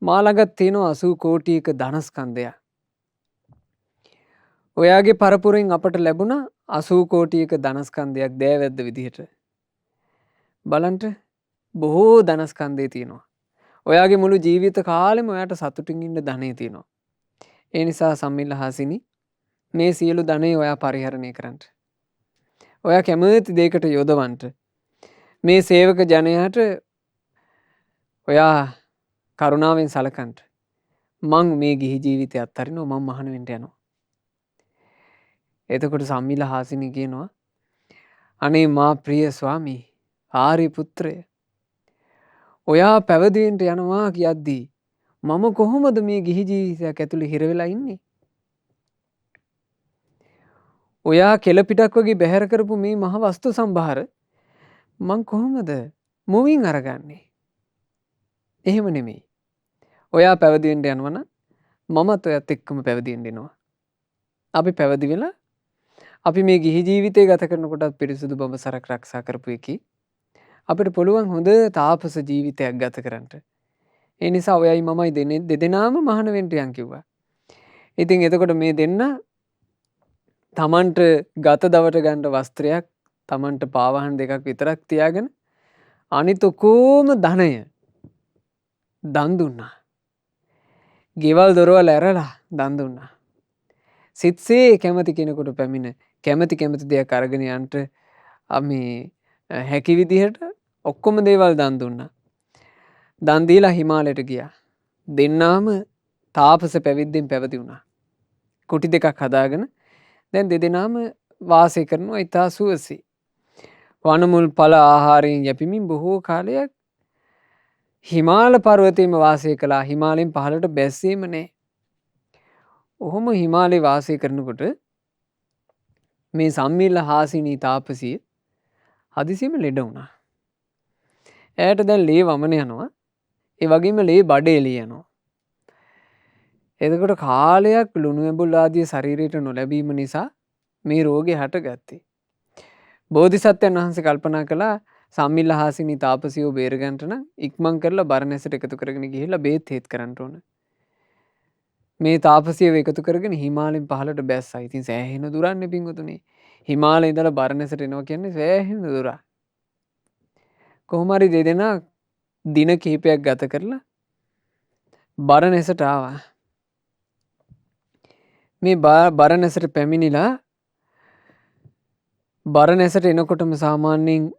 මා ළඟ තියෙනවා 80 කෝටියක ධනස්කන්ධයක්. ඔයාගේ පරපුරෙන් අපට ලැබුණා 80 කෝටියක ධනස්කන්ධයක් දෑවැද්ද විදිහට. බලන්න බොහෝ ධනස්කන්ධය තියෙනවා. ඔයාගේ මුළු ජීවිත කාලෙම ඔයාට සතුටින් ඉන්න ධනෙ තියෙනවා. ඒ නිසා සම්මිල්ලහාසිනී මේ සියලු ධනෙ ඔයා පරිහරණය කරන්න. ඔයා කැමති දෙයකට යොදවන්න. මේ සේවක ජනයාට ඔයා කරුණාවෙන් සලකන්න. මං මේ ගිහි ජීවිතය අත්හරිනවා මම මහාන වෙන්න යනවා. එතකොට සම්මිල හාසිනී කියනවා අනේ මා ප්‍රිය ස්වාමී ආර්ය පුත්‍රය ඔයා පැවිදි වෙන්න යනවා කියද්දී මම කොහොමද මේ ගිහි ජීවිතයක් ඇතුළේ හිර වෙලා ඉන්නේ? ඔයා කෙළ පිටක් වගේ බැහැර කරපු මේ මහ වස්තු සම්භාර මං කොහොමද මුවින් අරගන්නේ? එහෙම නෙමෙයි. ඔයා පැවිදි වෙන්න යනවනම් මමත් ඔයත් එක්කම පැවිදි වෙන්න එනවා. අපි පැවිදි වෙලා අපි මේ ගිහි ජීවිතය ගත කරනකොටත් පිරිසුදු බඹසරක් ආරක්ෂා කරපු එකී අපිට පුළුවන් හොඳ තාපස ජීවිතයක් ගත කරන්න. ඒ නිසා ඔයයි මමයි දෙදෙනාම මහාන වෙන්න යන් කිව්වා. ඉතින් එතකොට මේ දෙන්න තමන්ට ගත දවට ගන්න වස්ත්‍රයක් තමන්ට පාවහන් දෙකක් විතරක් තියාගෙන අනිත් ඔක්කොම ධනය දන් දුන්නා. ගෙවල් දොරවල් ඇරලා දන් දුන්නා. සිත්සේ කැමති කෙනෙකුට පැමිණ කැමති දෙයක් අරගෙන යන්න මේ හැකි විදිහට ඔක්කොම දේවල් දන් දුන්නා. දන් දීලා හිමාලයට ගියා. දෙන්නාම තාපස පැවිද්දෙන් පැවිදි වුණා. කුටි දෙකක් හදාගෙන දැන් දෙදෙනාම වාසය කරනවා ඉතා සුවසේ. වනමුල් ඵල ආහාරයෙන් යැපෙමින් බොහෝ කාලයක් හිමාල පර්වතයේම වාසය කළා. හිමාලයෙන් පහළට බැස්සේම නැහැ. ඔහොම හිමාලේ වාසය කරනකොට මේ සම්මිල්ල හාසිනී තාපසිය හදිසියෙම ලෙඩ වුණා. එයාට දැන් ලේ වමන යනවා. ඒ වගේම ලේ බඩ එළිය යනවා. එතකොට කාලයක් ලුණු ඇඹුල් ආදී ශරීරයට නොලැබීම නිසා මේ රෝගේ හටගත්තේ. බෝධිසත්වයන් වහන්සේ කල්පනා කළා සම්මිල්ල හාසිනී තාපසියව බේරගන්න නම් ඉක්මන් කරලා බරණැසට එකතු කරගෙන ගිහිල්ලා බේත් හේත් කරන්න ඕන. මේ තාපසියව එකතු කරගෙන හිමාලයෙන් පහළට බැස්සා. ඉතින් සෑහෙන දුරන්නේ පින්වතුනි. හිමාලයේ ඉඳලා බරණැසට එනවා කියන්නේ සෑහෙන දුරක්. කොහොම හරි දෙදෙනා දින කිහිපයක් ගත කරලා බරණැසට ආවා. මේ බරණැසට පැමිණිලා බරණැසට එනකොටම සාමාන්‍යයෙන්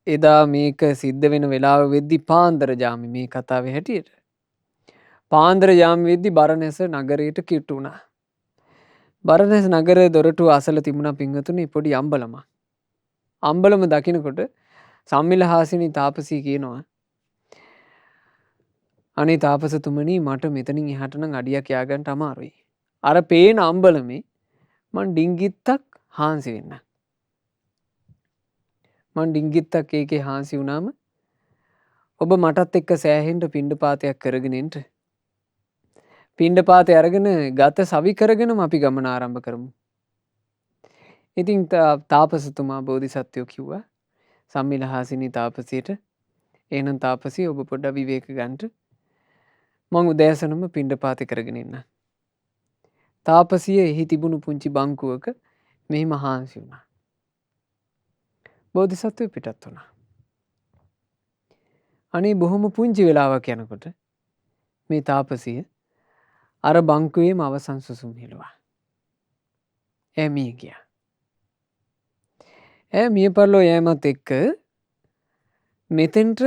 එදා මේක සිද්ධ වෙන වෙලාව වෙද්දි පාන්දර ජාමේ මේ කතාවේ හැටියට. පාන්දර ජාමේ වෙද්දි බරණැස නගරයට කිට්ටු වුණා. බරණැස නගරයේ දොරටුව අසල තිබුණා පින්වතුනි පොඩි අම්බලමක්. අම්බලම දකිනකොට සම්මිල හාසිනී තාපසී කියනවා අනේ තාපසතුමනි මට මෙතනින් එහාට නම් අඩියක් යා ගන්න අමාරුයි. අර පේන අම්බලමේ මං ඩිංගිත්තක් හාන්සි වෙන්න. මං ඩිංගිත්තක් ඒකේ හාන්සි වුණාම ඔබ මටත් එක්ක සෑහෙන්න පිණ්ඩපාතයක් කරගෙන එන්න. පිණ්ඩපාතය අරගෙන ගත සවි කරගෙනම අපි ගමන ආරම්භ කරමු. ඉතින් තාපසතුමා බෝධිසත්වයෝ කිව්වා සම්මිල හාසිනී තාපසියට එහෙනම් තාපසිය ඔබ පොඩ්ඩක් විවේක ගන්නට මං උදෑසනම පිණ්ඩපාතය කරගෙන එන්න. තාපසිය එහි තිබුණු පුංචි බංකුවක මෙහිම හාන්සි වුණා. බෝධිසත්වයෝ පිටත් වුණා. අනේ බොහොම පුංචි වෙලාවක් යනකොට මේ තාපසිය අර බංකුවේම අවසන් සුසුම් හෙළුවා. එයා මිය ගියා. එයා මිය පරලෝ යෑමත් එක්ක මෙතෙන්ට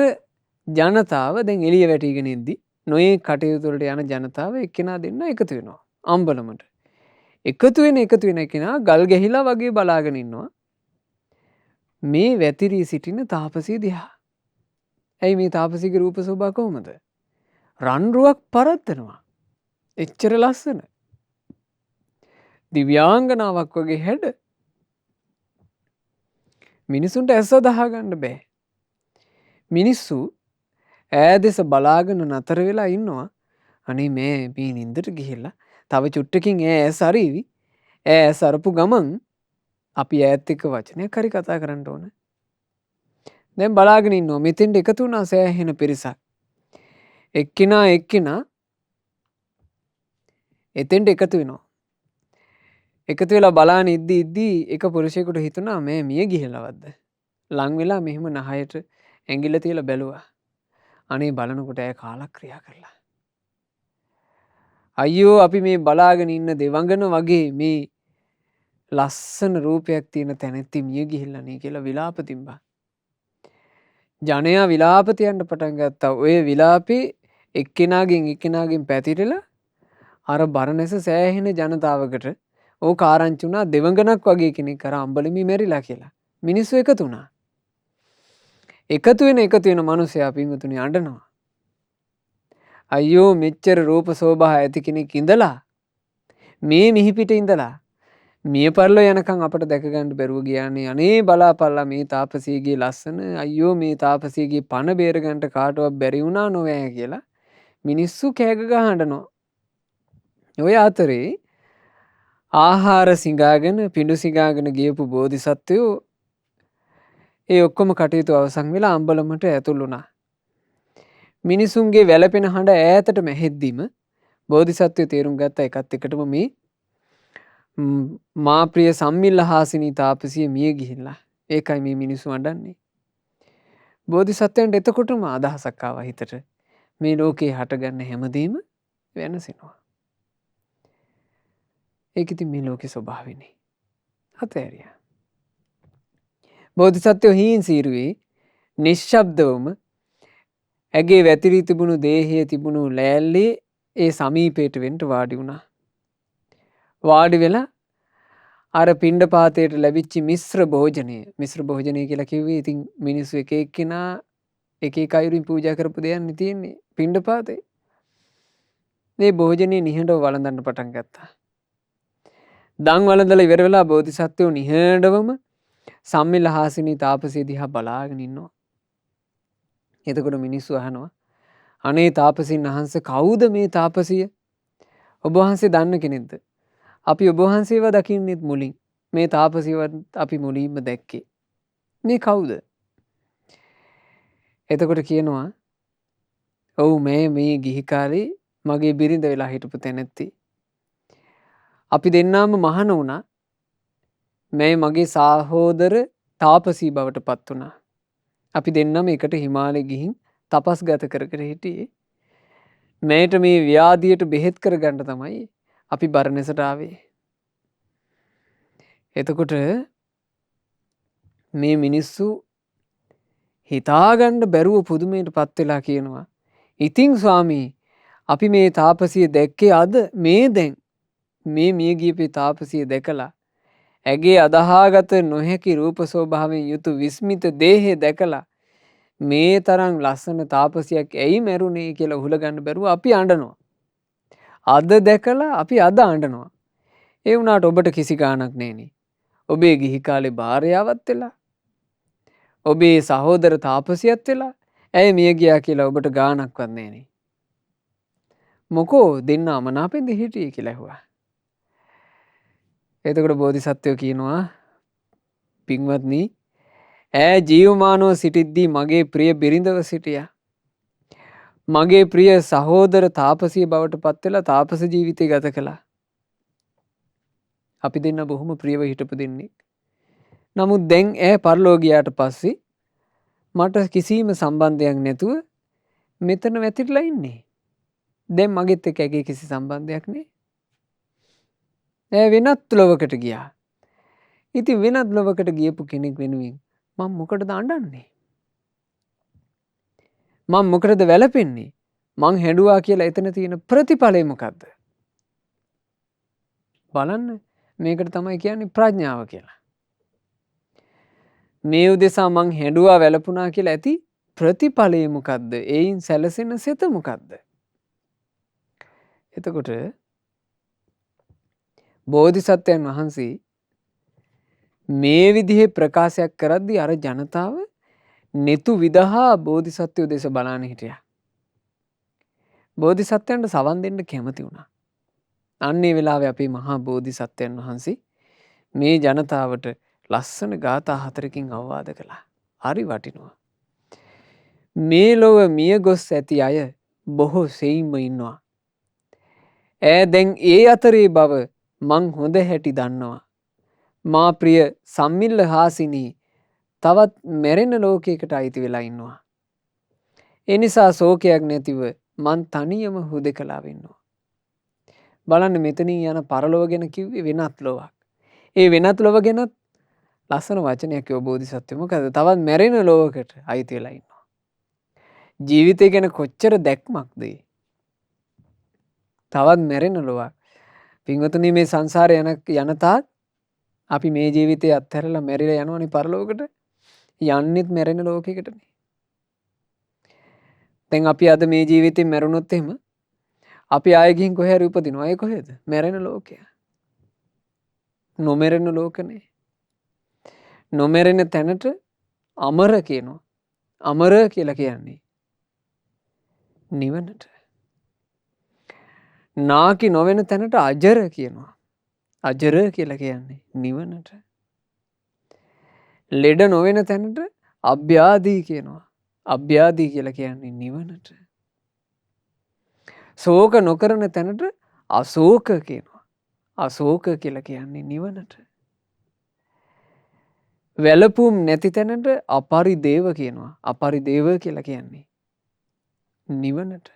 ජනතාව දැන් එළිය වැටිගෙන ඉද්දි නොයේ කටයුතු වලට යන ජනතාව එක්කෙනා දෙන්න එකතු වෙනවා අම්බලමට. එකතු වෙන කෙනා ගල් ගැහිලා වගේ බලාගෙන ඉන්නවා මේ වැතිරී සිටින තාපසිය දිහා. ඇයි මේ තාපසියගේ රූප සෝභා කොහොමද? රන්රුවක් පරද්දනවා. එච්චර ලස්සන. දිව්‍යාංගනාවක් වගේ හැඩ. මිනිසුන්ට ඇස දහගන්න බෑ. මිනිස්සු ඈ දෙස බලාගෙන නතර වෙලා ඉන්නවා. අනේ මේ නින්දට ගිහිල්ලා තව චුට්ටකින් ඇස් අරීවි. ඇස් අරපු ගමන් අපි ඈත් එක්ක වචනයක් හරි කතා කරන්න ඕන. දැන් බලාගෙන ඉන්නවා මෙතෙන්ට එකතු වුණා සෑහෙන පිරිසක්. එක්කිනා එතෙන්ට එකතු වෙනවා. එකතු වෙලා බලාන ඉද්දි එක පුරුෂයෙකුට හිතුණා මේ මිය ගිහිල්ලවද්ද. ලං වෙලා මෙහෙම නහයට ඇඟිල්ල තියලා බැලුවා. අනේ බලනකොට ඇය කාලක්‍රියා කරලා. අයියෝ අපි මේ බලාගෙන ඉන්න දෙවඟන වගේ මේ ලස්සන රූපයක් තියෙන තැනැත්ති මිය ගිහිල්ලානේ කියලා විලාප තිබ්බා. ජනයා විලාප තියන්න පටන් ගත්තා. ඔය විලාපේ එක්කෙනාගෙන් පැතිරෙලා අර බරණැස සෑහෙන ජනතාවකට ඕක ආරංචි වුණා දෙවඟනක් වගේ කෙනෙක් අර අම්බලමි මැරිලා කියලා. මිනිස්සු එකතු වුණා. එකතු වෙන මිනිස්සයා පින්වතුනි අඬනවා. අයියෝ මෙච්චර රූප සෝභා ඇති කෙනෙක් ඉඳලා මේ මිහිපිට ඉඳලා මිය පරලෝ යනකම් අපට දැක ගන්න බැරුව ගියානේ. අනේ බලාපල්ලා මේ තාපසීගේ ලස්සන. අයියෝ මේ තාපසීගේ පණ බේර ගන්නට කාටවත් බැරි වුණා නොවෑ කියලා මිනිස්සු කෑග ගහ හඬනවා. ඔය අතරේ ආහාර සිඟාගෙන පිඬු සිඟාගෙන ගියපු බෝධිසත්වයෝ ඒ ඔක්කොම කටයුතු අවසන් වෙලා අම්බලමට ඇතුල් වුණා. මිනිසුන්ගේ වැළපෙන හඬ ඈතටම ඇහෙද්දිම බෝධිසත්වය තේරුම් ගත්ත එකත් එකටම මේ මා ප්‍රිය සම්මිල්ලහාසිනී තාපසිය මිය ගිහිල්ලා. ඒකයි මේ මිනිස්සු අඬන්නේ. බෝධිසත්වයන්ට එතකොටම අදහසක් ආවා හිතට. මේ ලෝකේ හටගන්න හැමදේම වෙනසෙනවා. ඒක ඉතින් මේ ලෝකේ ස්වභාවයනේ. අතෑරියා. බෝධිසත්වෝ හීන් සීරුවේ නිශ්ශබ්දවම ඇගේ වැතිරී තිබුණු දේහයේ තිබුණු ලෑල්ලේ ඒ සමීපයට වෙන්න වාඩි වුණා. වාඩි වෙලා අර පිණ්ඩපාතයට ලැබිච්ච මිශ්‍ර භෝජනය කියලා කිව්වේ ඉතින් මිනිස්සු එක එක්කෙනා එක එක අයුරින් පූජා කරපු දෙයක් නේ තියෙන්නේ පිණ්ඩපාතේ. මේ භෝජනේ නිහඬව වළඳන්න පටන් ගත්තා. දන් වළඳලා ඉවර වෙලා බෝධිසත්වෝ නිහඬවම සම්මිල්ලහාසිනී තාපසිය දිහා බලාගෙන ඉන්නවා. එතකොට මිනිස්සු අහනවා අනේ තාපසින් වහන්සේ කවුද මේ තාපසිය? ඔබ වහන්සේ දන්න කෙනෙක්ද? අපි ඔබ වහන්සේව දකින්නෙත් මුලින්. මේ තාපසියවත් අපි මුලින්ම දැක්කේ. මේ කවුද? එතකොට කියනවා ඔව් මේ ගිහි කාලේ මගේ බිරිඳ වෙලා හිටපු තැනැත්ති. අපි දෙන්නාම මහණ වුණා. මේ මගේ සහෝදර තාපසී බවට පත් වුණා. අපි දෙන්නම එකට හිමාලය ගිහින් තපස් ගත කර කර හිටියේ. මේට මේ ව්‍යාධියට බෙහෙත් කරගන්න තමයි අපි බරණැසට ආවේ. එතකොට මේ මිනිස්සු හිතාගන්න බැරුව පුදුමයට පත් වෙලා කියනවා. ඉතින් ස්වාමී අපි මේ තාපසිය දැක්කේ අද මේ දැන් මේ මිය ගියපේ තාපසිය දැකලා ඇගේ අදහාගත නොහැකි රූප ස්වභාවයෙන් යුතු විස්මිත දේහය දැකලා මේ තරම් ලස්සන තාපසියක් ඇයි මැරුණේ කියලා උහුලගන්න බැරුව අපි අඬනවා. අද දැකලා අපි අද අඬනවා. ඒ වුණාට ඔබට කිසි ගාණක් නැහෙනි. ඔබේ ගිහි කාලේ භාර්යාවක් වෙලා ඔබේ සහෝදර තාපසියක් වෙලා ඇයි මිය ගියා කියලා ඔබට ගාණක්වත් නැහෙනි. මොකෝ දෙන්න අමනාපෙන්ද හිටියේ කියලා ඇහුවා. එතකොට බෝධිසත්වයෝ කියනවා පින්වත්නි ඈ ජීවමානව සිටිද්දී මගේ ප්‍රිය බිරිඳව සිටියා. මගේ ප්‍රිය සහෝදර තාපසිය බවට පත් වෙලා තාපස ජීවිතය ගත කළා. අපි දෙන්න බොහොම ප්‍රියව හිටපු දෙන්නේ. නමුත් දැන් ඈ පරලෝ ගියාට පස්සේ මට කිසිම සම්බන්ධයක් නැතුව මෙතන වැතිරලා ඉන්නේ. දැන් මගෙත් එක්ක ඇගේ කිසි සම්බන්ධයක් නෑ. ඈ වෙනත් ලොවකට ගියා. ඉතින් වෙනත් ලොවකට ගියපු කෙනෙක් වෙනුවෙන් මම මොකටද අඬන්නේ? මම මොකටද වැළපෙන්නේ? මං හැඬුවා කියලා එතන තියෙන ප්‍රතිඵලය මොකද්ද? බලන්න මේකට තමයි කියන්නේ ප්‍රඥාව කියලා. මේ උදෙසා මං හැඬුවා වැළපුණා කියලා ඇති ප්‍රතිඵලය මොකද්ද? ඒයින් සැලසෙන සිත මොකද්ද? එතකොට බෝධිසත්වයන් වහන්සේ මේ විදිහේ ප්‍රකාශයක් කරද්දී අර ජනතාව netu විදහා බෝධිසත්වයෝ දෙස බලාන හිටියා. බෝධිසත්වයන්ට සවන් දෙන්න කැමති වුණා. අන්නේ වෙලාවේ අපේ මහා බෝධිසත්වයන් වහන්සේ මේ ජනතාවට ලස්සන ගාථා 4කින් අවවාද කළා. හරි වටිනවා. මේ ලොව මිය ගොස් ඇති අය බොහෝ සෙයින්ම ඉන්නවා. ඈ දැන් ඒ අතරේ බව මං හොඳ හැටි දන්නවා. මා ප්‍රිය සම්මිල්ලහාසිනී තවත් මැරෙන ලෝකයකට අයිති වෙලා ඉන්නවා. ඒ නිසා ශෝකයක් නැතිව මං තනියම හුදෙකලා වෙන්නවා. බලන්න මෙතනින් යන පරලොව ගැන කිව්වේ වෙනත් ලොවක්. ඒ වෙනත් ලොව ගැනත් ලස්සන වචනයක් කිව්ව බෝධිසත්වය. මොකද තවත් මැරෙන ලෝකයකට අයිති වෙලා ඉන්නවා. ජීවිතය ගැන කොච්චර දැක්මක්ද? තවත් මැරෙන ලොවක්. පින්වතුනි මේ සංසාරේ යන තාක් අපි මේ ජීවිතේ අත්හැරලා මැරිලා යනවනේ පරලෝකෙට. යන්නෙත් මැරෙන ලෝකයකටනේ. දැන් අපි අද මේ ජීවිතේ මැරුණොත් එහෙම අපි ආයෙ ගිහින් කොහේ හරි උපදිනවා. ඒ කොහෙද? මැරෙන ලෝකය. නොමැරෙන ලෝකනේ. නොමැරෙන තැනට අමර කියනවා. අමර කියලා කියන්නේ නිවනට. නාකි නොවන තැනට අජර කියනවා. අජර කියලා කියන්නේ නිවනට. ලෙඩ නොවන තැනට අභ්‍යාදී කියනවා. අභ්‍යාදී කියලා කියන්නේ නිවනට. ශෝක නොකරන තැනට අශෝක කියනවා. අශෝක කියලා කියන්නේ නිවනට. වැළපුම් නැති තැනට අපරිදේව කියනවා. අපරිදේව කියලා කියන්නේ නිවනට.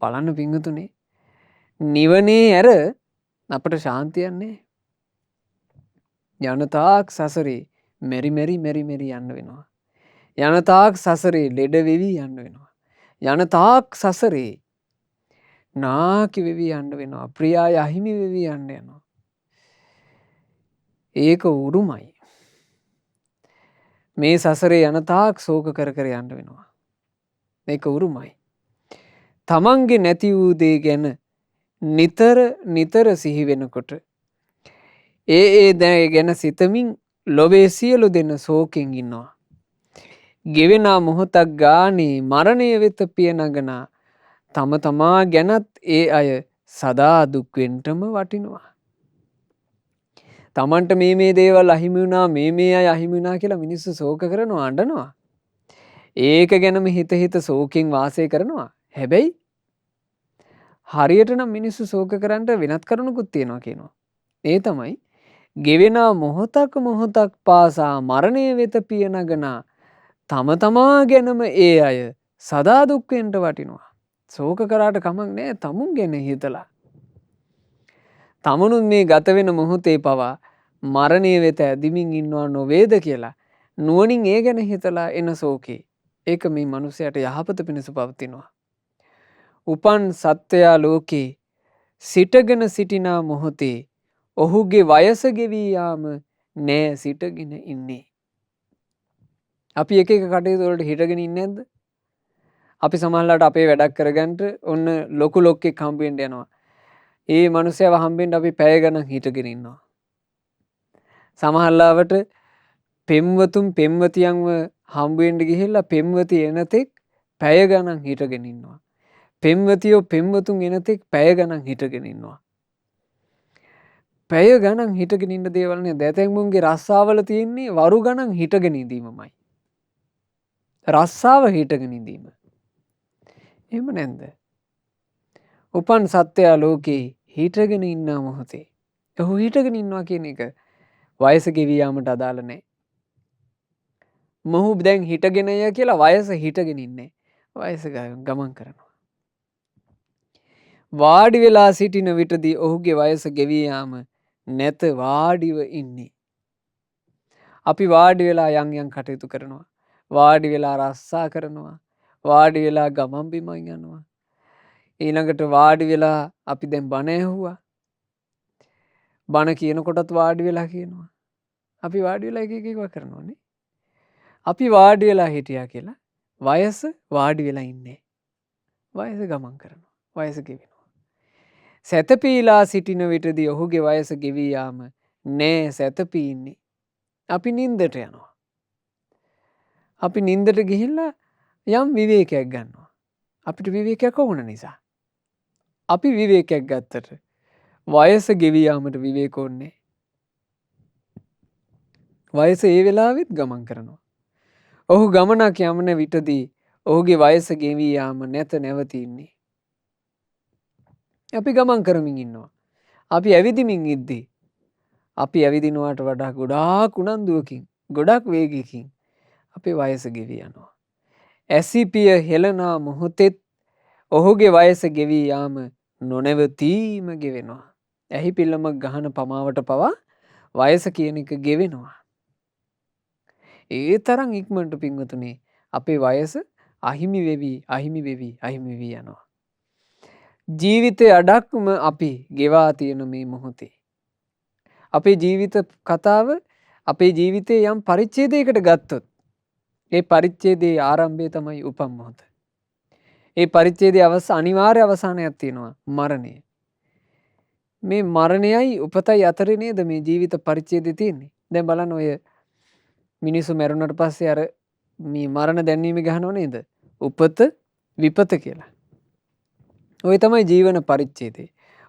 බලන්න පිංගුතුනේ නිවනේ ඇර අපට ශාන්තියක් නැහැ. යනතාක් සසරේ මෙරි මෙරි යන්න වෙනවා. යනතාක් සසරේ ලෙඩ වෙවි යන්න වෙනවා. යනතාක් සසරේ නාකි වෙවි යන්න වෙනවා. ප්‍රියාය අහිමි වෙවි යන්න යනවා. ඒක උරුමයි. මේ සසරේ යනතාක් ශෝක කර කර යන්න වෙනවා. මේක උරුමයි. තමන්ගේ නැති වූ දේ ගැන නිතර නිතර සිහි වෙනකොට ඒ දෑ ගැන සිතමින් ලොවේ සියලු දෙන ශෝකෙන් ඉන්නවා. ගෙවෙනා මොහොතක් ගානේ මරණය වෙත පිය නගනා තම තමා ගැනත් ඒ අය සදා දුක් වෙන්නම වටිනවා. තමන්ට මේ දේවල් අහිමි වුණා මේ අය අහිමි වුණා කියලා මිනිස්සු ශෝක කරනවා අඬනවා. ඒක ගැනම හිත ශෝකෙන් වාසය කරනවා. හැබැයි හරියට නම් මිනිස්සු ශෝක කරන්න වෙනත් කරුණකුත් තියෙනවා කියනවා. ඒ තමයි ගෙවෙනා මොහොතක් පාසා මරණය වෙත පිය නගනා තම තමා ගැනම ඒ අය සදා දුක් වෙන්න වටිනවා. ශෝක කරාට කමක් නෑ තමුන් ගැන හිතලා. තමුණුත් මේ ගත වෙන මොහොතේ පවා මරණය වෙත ඇදිමින් ඉන්නවා නොවේද කියලා නුවණින් ඒ ගැන හිතලා එන ශෝකේ. ඒක මේ මනුස්සයාට යහපත පිණිස පවතිනවා. උපන් සත්වයා ලෝකේ සිටගෙන සිටිනා මොහොතේ ඔහුගේ වයස ගෙවී යාම නෑ සිටගෙන ඉන්නේ. අපි එක කටයුතු වලට හිටගෙන ඉන්නේ නැද්ද? අපි සමහරවිට අපේ වැඩක් කරගන්න ඔන්න ලොකු ලොක්ෙක් හම්බෙන්න යනවා. ඒ මනුස්සයව හම්බෙන්න අපි පැය ගණන් හිටගෙන ඉන්නවා. සමහරවිට පෙම්වතුන් පෙම්වතියන්ව හම්බෙන්න ගිහිල්ලා පෙම්වති එනතෙක් පැය ගණන් හිටගෙන ඉන්නවා. පෙම්වතියෝ පෙම්වතුන් එනතෙක් පැය ගණන් හිටගෙන ඉන්නවා. පැය ගණන් හිටගෙන ඉන්න දේවල් නේ දැතැමුන්ගේ රස්සාවල තියෙන්නේ වරු ගණන් හිටගෙන ඉඳීමමයි. රස්සාව හිටගෙන ඉඳීම. එහෙම නැද්ද? උපන් සත්වයා ලෝකේ හිටගෙන ඉන්න මොහොතේ ඔහු හිටගෙන ඉන්නවා කියන එක වයස ගෙවී යාමට අදාළ නැහැ. මොහු දැන් හිටගෙනය කියලා වයස හිටගෙන ඉන්නේ. වයස ගමන් කරනවා. වාඩි වෙලා සිටින විටදී ඔහුගේ වයස ගෙවී යාම නැත වාඩිව ඉන්නේ. අපි වාඩි වෙලා යම් කටයුතු කරනවා. වාඩි වෙලා රස්සා කරනවා. වාඩි වෙලා ගමන් බිමන් යනවා. ඊළඟට වාඩි වෙලා අපි දැන් බණ ඇහුවා. බණ කියනකොටත් වාඩි වෙලා කියනවා. අපි වාඩි වෙලා එක කරනවානේ. අපි වාඩි වෙලා හිටියා කියලා වයස වාඩි වෙලා ඉන්නේ. වයස ගමන් කරනවා. වයස ගෙවෙනවා. සැතපීලා සිටින විටදී ඔහුගේ වයස ගෙවී යාම නෑ සැතපී ඉන්නේ. අපි නින්දට යනවා. අපි නින්දට ගිහිල්ලා යම් විවේකයක් ගන්නවා. අපිට විවේකයක් ඕන නිසා. අපි විවේකයක් ගත්තට වයස ගෙවී යාමට විවේක ඕනේ. වයස ඒ වෙලාවෙත් ගමන් කරනවා. ඔහු ගමනක් යමන විටදී ඔහුගේ වයස ගෙවී යාම නැත නැවති ඉන්නේ. අපි ගමන් කරමින් ඉන්නවා. අපි ඇවිදිමින් ඉද්දී අපි ඇවිදිනවාට වඩා ගොඩාක් උනන්දුවකින් ගොඩක් වේගයකින් අපේ වයස ගෙවී යනවා. ඇසිපිය හෙළනා මොහොතෙත් ඔහුගේ වයස ගෙවී යාම නොනැවතීම ගෙවෙනවා. ඇහි පිල්ලමක් ගහන පමාවට පවා වයස කියන එක ගෙවෙනවා. ඒ තරම් ඉක්මනට පින්වතුනි අපේ වයස අහිමි වෙවි යනවා. ජීවිතය අඩක්ම අපි ගෙවා තියෙන මේ මොහොතේ. අපේ ජීවිත කතාව අපේ ජීවිතයේ යම් පරිච්ඡේදයකට ගත්තොත් ඒ පරිච්ඡේදයේ ආරම්භය තමයි උපන් මොහොත. ඒ පරිච්ඡේදයේ අනිවාර්ය අවසානයක් තියෙනවා මරණය. මේ මරණයයි උපතයි අතරේ නේද මේ ජීවිත පරිච්ඡේදය තියෙන්නේ. දැන් බලන්න ඔය මිනිස්සු මැරුණට පස්සේ අර මේ මරණ දැන්වීම ගහනව නේද? උපත විපත කියලා. ඔය තමයි ජීවන පරිච්ඡේදය.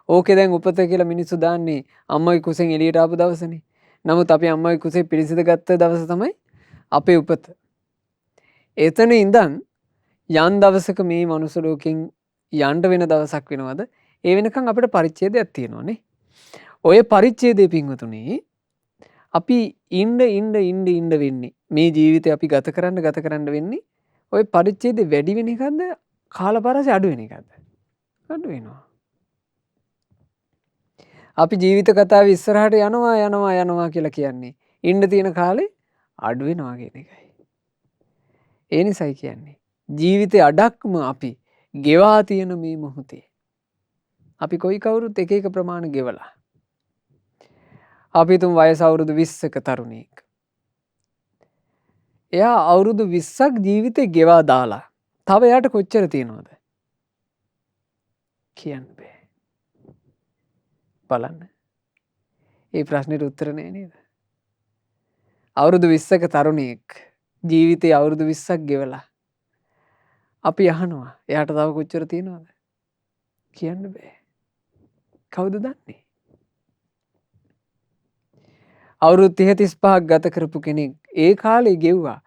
ඕකේ දැන් උපත කියලා මිනිස්සු දාන්නේ අම්මගේ කුසෙන් එළියට ආපු දවසනේ. නමුත් අපි අම්මගේ කුසේ පිරිසිදු ගත්ත දවස තමයි අපේ උපත. එතන ඉඳන් යන් දවසක මේ මනුස්ස ලෝකෙන් යන්න වෙන දවසක් වෙනවද? ඒ වෙනකන් අපිට පරිච්ඡේදයක් තියෙනවානේ. ඔය පරිච්ඡේදයේ පින්වතුනි අපි ඉන්න වෙන්නේ මේ ජීවිතේ අපි ගත කරන්න වෙන්නේ ඔය පරිච්ඡේදේ වැඩි වෙන එකක්ද කාලපරාසය අඩු වෙන එකක්ද? අඩු වෙනවා. අපි ජීවිත කතාවේ ඉස්සරහට යනවා කියලා කියන්නේ ඉන්න තියෙන කාලේ අඩු වෙනවා කියන එකයි. ඒ නිසයි කියන්නේ ජීවිතේ අඩක්ම අපි ගෙවා තියෙන මේ මොහොතේ අපි කොයි කවුරුත් එක එක ප්‍රමාණ ගෙවලා. අපි තුන් වයස අවුරුදු 20ක තරුණයෙක්. එයා අවුරුදු 20ක් ජීවිතේ ගෙවා දාලා තව එයාට කොච්චර තියෙනවද? කියන්න බෑ. බලන්න. ඒ ප්‍රශ්නෙට උත්තර නෑ නේද? අවුරුදු 20ක තරුණයෙක් ජීවිතේ අවුරුදු 20ක් ගෙවලා අපි අහනවා එයාට තව කොච්චර තියෙනවද? කියන්න බෑ. කවුද දන්නේ? අවුරුදු 30 35ක් ගත කරපු කෙනෙක් ඒ කාලේ ගෙව්වා.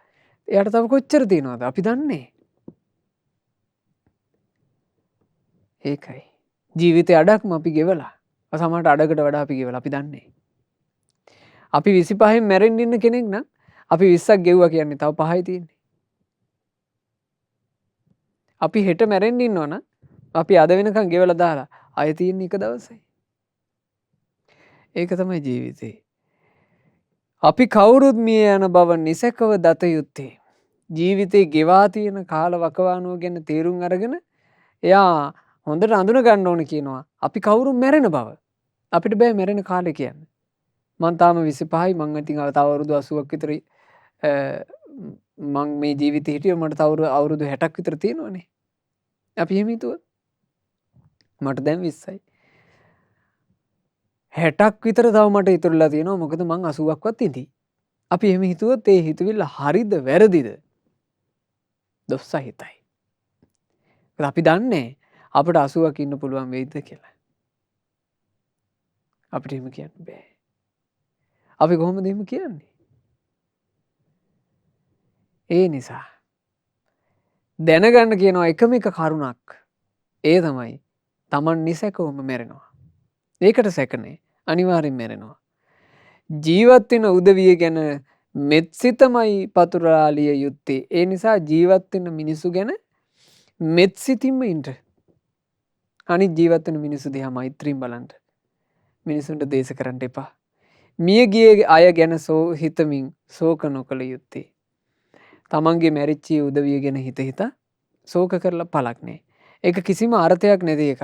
එයාට තව කොච්චර තියෙනවද? අපි දන්නේ. ඒකයි. ජීවිතේ අඩක්ම අපි ගෙවලා. සමහරට අඩකට වඩා අපි ගෙවලා අපි දන්නේ. අපි 25න් මැරෙන්න ඉන්න කෙනෙක් නම් අපි 20ක් ගෙව්වා කියන්නේ තව 5යි තියෙන්නේ. අපි හෙට මැරෙන්න ඉන්නවනම් අපි අද වෙනකන් ගෙවලා දාලා ආයෙ තියෙන එක දවසයි. ඒක තමයි ජීවිතේ. අපි කවුරුත් මිය යන බව නිසකව දත යුත්තේ. ජීවිතේ ගෙවා තියෙන කාල වකවානුව ගැන තේරුම් අරගෙන එයා හොඳට අඳුන ගන්න ඕන කියනවා. අපි කවුරුත් මැරෙන බව. අපිට බෑ මැරෙන කාලේ කියන්න. මං තාම 25යි මං ඉතින් තව අවුරුදු 80ක් විතර මං මේ ජීවිතේ හිටියොත් මට තව අවුරුදු 60ක් විතර තියෙනවනේ. අපි එහෙම හිතුවොත් මට දැන් 20යි. 60ක් විතර තව මට ඉතුරුලා තියෙනවා. මොකද මං 80ක්වත් ඉඳී. අපි එහෙම හිතුවොත් ඒ හිතවිල්ල හරිද වැරදිද? දොස්සහිතයි. අපි දන්නේ අපිට 80ක් ඉන්න පුළුවන් වෙයිද කියලා. අපිට එහෙම කියන්න බෑ. අපි කොහොමද එහෙම කියන්නේ? ඒ නිසා දැනගන්න කියනවා එකම එක කරුණක්. ඒ තමයි Taman නිසකවම මැරෙනවා. ඒකට සැකනේ අනිවාර්යෙන් මැරෙනවා. ජීවත් වෙන උදවිය ගැන මෙත්සිතමයි පතුරාලිය යුත්තේ. ඒ නිසා ජීවත් වෙන මිනිසු ගැන මෙත්සිතින්ම ඉන්න. අනිත් ජීවත් වෙන මිනිසු දිහා මෛත්‍රියෙන් බලන්න. මිනිසුන්ට දේශ කරන්න එපා. මිය ගිය අය ගැන හිතමින් ශෝක නොකළ යුත්තේ. තමන්ගේ මැරිච්ච උදවිය ගැන හිත හිතා ශෝක කරලා පළක් නෑ. ඒක කිසිම අර්ථයක් නැති එක.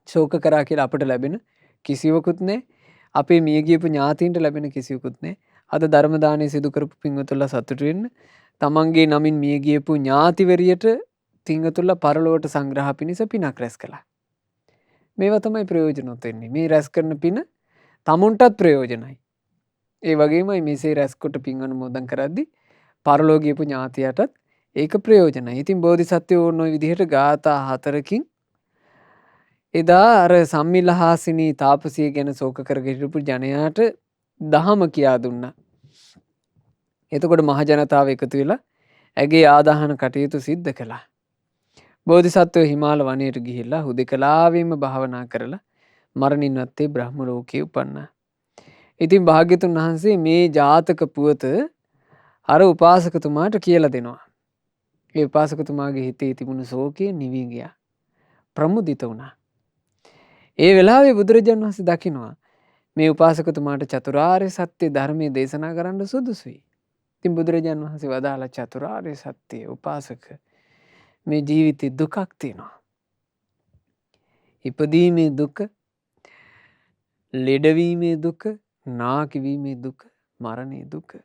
ශෝක කරා කියලා අපට ලැබෙන කිසිවකුත් නෑ. අපේ මිය ගියපු ඥාතීන්ට ලැබෙන කිසිවකුත් නෑ. අද ධර්ම දානය සිදු කරපු පින්වතුන්ලා සතුටු වෙන්න. තමන්ගේ නමින් මිය ගියපු ඥාතිවරියට පින්වතුන්ලා පරලොවට සංග්‍රහ පිණිස පිනක් රැස් කළා. මේවා තමයි ප්‍රයෝජනවත් වෙන්නේ. මේ රැස් කරන පින තමුන්ටත් ප්‍රයෝජනයි. ඒ වගේමයි මෙසේ රැස් කොට පින් අනුමෝදන් කරද්දී පරලෝ ගියපු ඥාතියටත් ඒක ප්‍රයෝජනයි. ඉතින් බෝධිසත්වෝ ඕන ඔය විදිහට ගාථා 4කින් එදා අර සම්මිලහාසිනී තාපසිය ගැන ශෝක කරගෙන හිටපු ජනයාට දහම කියා දුන්නා. එතකොට මහ ජනතාව එකතු වෙලා ඇගේ ආදාහන කටයුතු සිද්ධ කළා. බෝධිසත්වෝ හිමාල වනයේට ගිහිල්ලා හුදෙකලාවෙම භාවනා කරලා මරණින් මත්තේ බ්‍රහ්ම ලෝකයේ උපන්නා. ඉතින් භාග්‍යතුන් වහන්සේ මේ ජාතක පුවත අර උපාසකතුමාට කියලා දෙනවා. ඒ උපාසකතුමාගේ හිතේ තිබුණු ශෝකය නිවි ගියා. ප්‍රමුදිත වුණා. ඒ වෙලාවේ බුදුරජාණන් වහන්සේ දකිනවා මේ උපාසකතුමාට චතුරාර්ය සත්‍ය ධර්මයේ දේශනා කරන්න සුදුසුයි. ඉතින් බුදුරජාණන් වහන්සේ වදාළ චතුරාර්ය සත්‍ය උපාසක මේ ජීවිතේ දුකක් තියෙනවා. ඉපදීමේ දුක, ලෙඩවීමේ දුක, නාකිවීමේ දුක, මරණයේ දුක.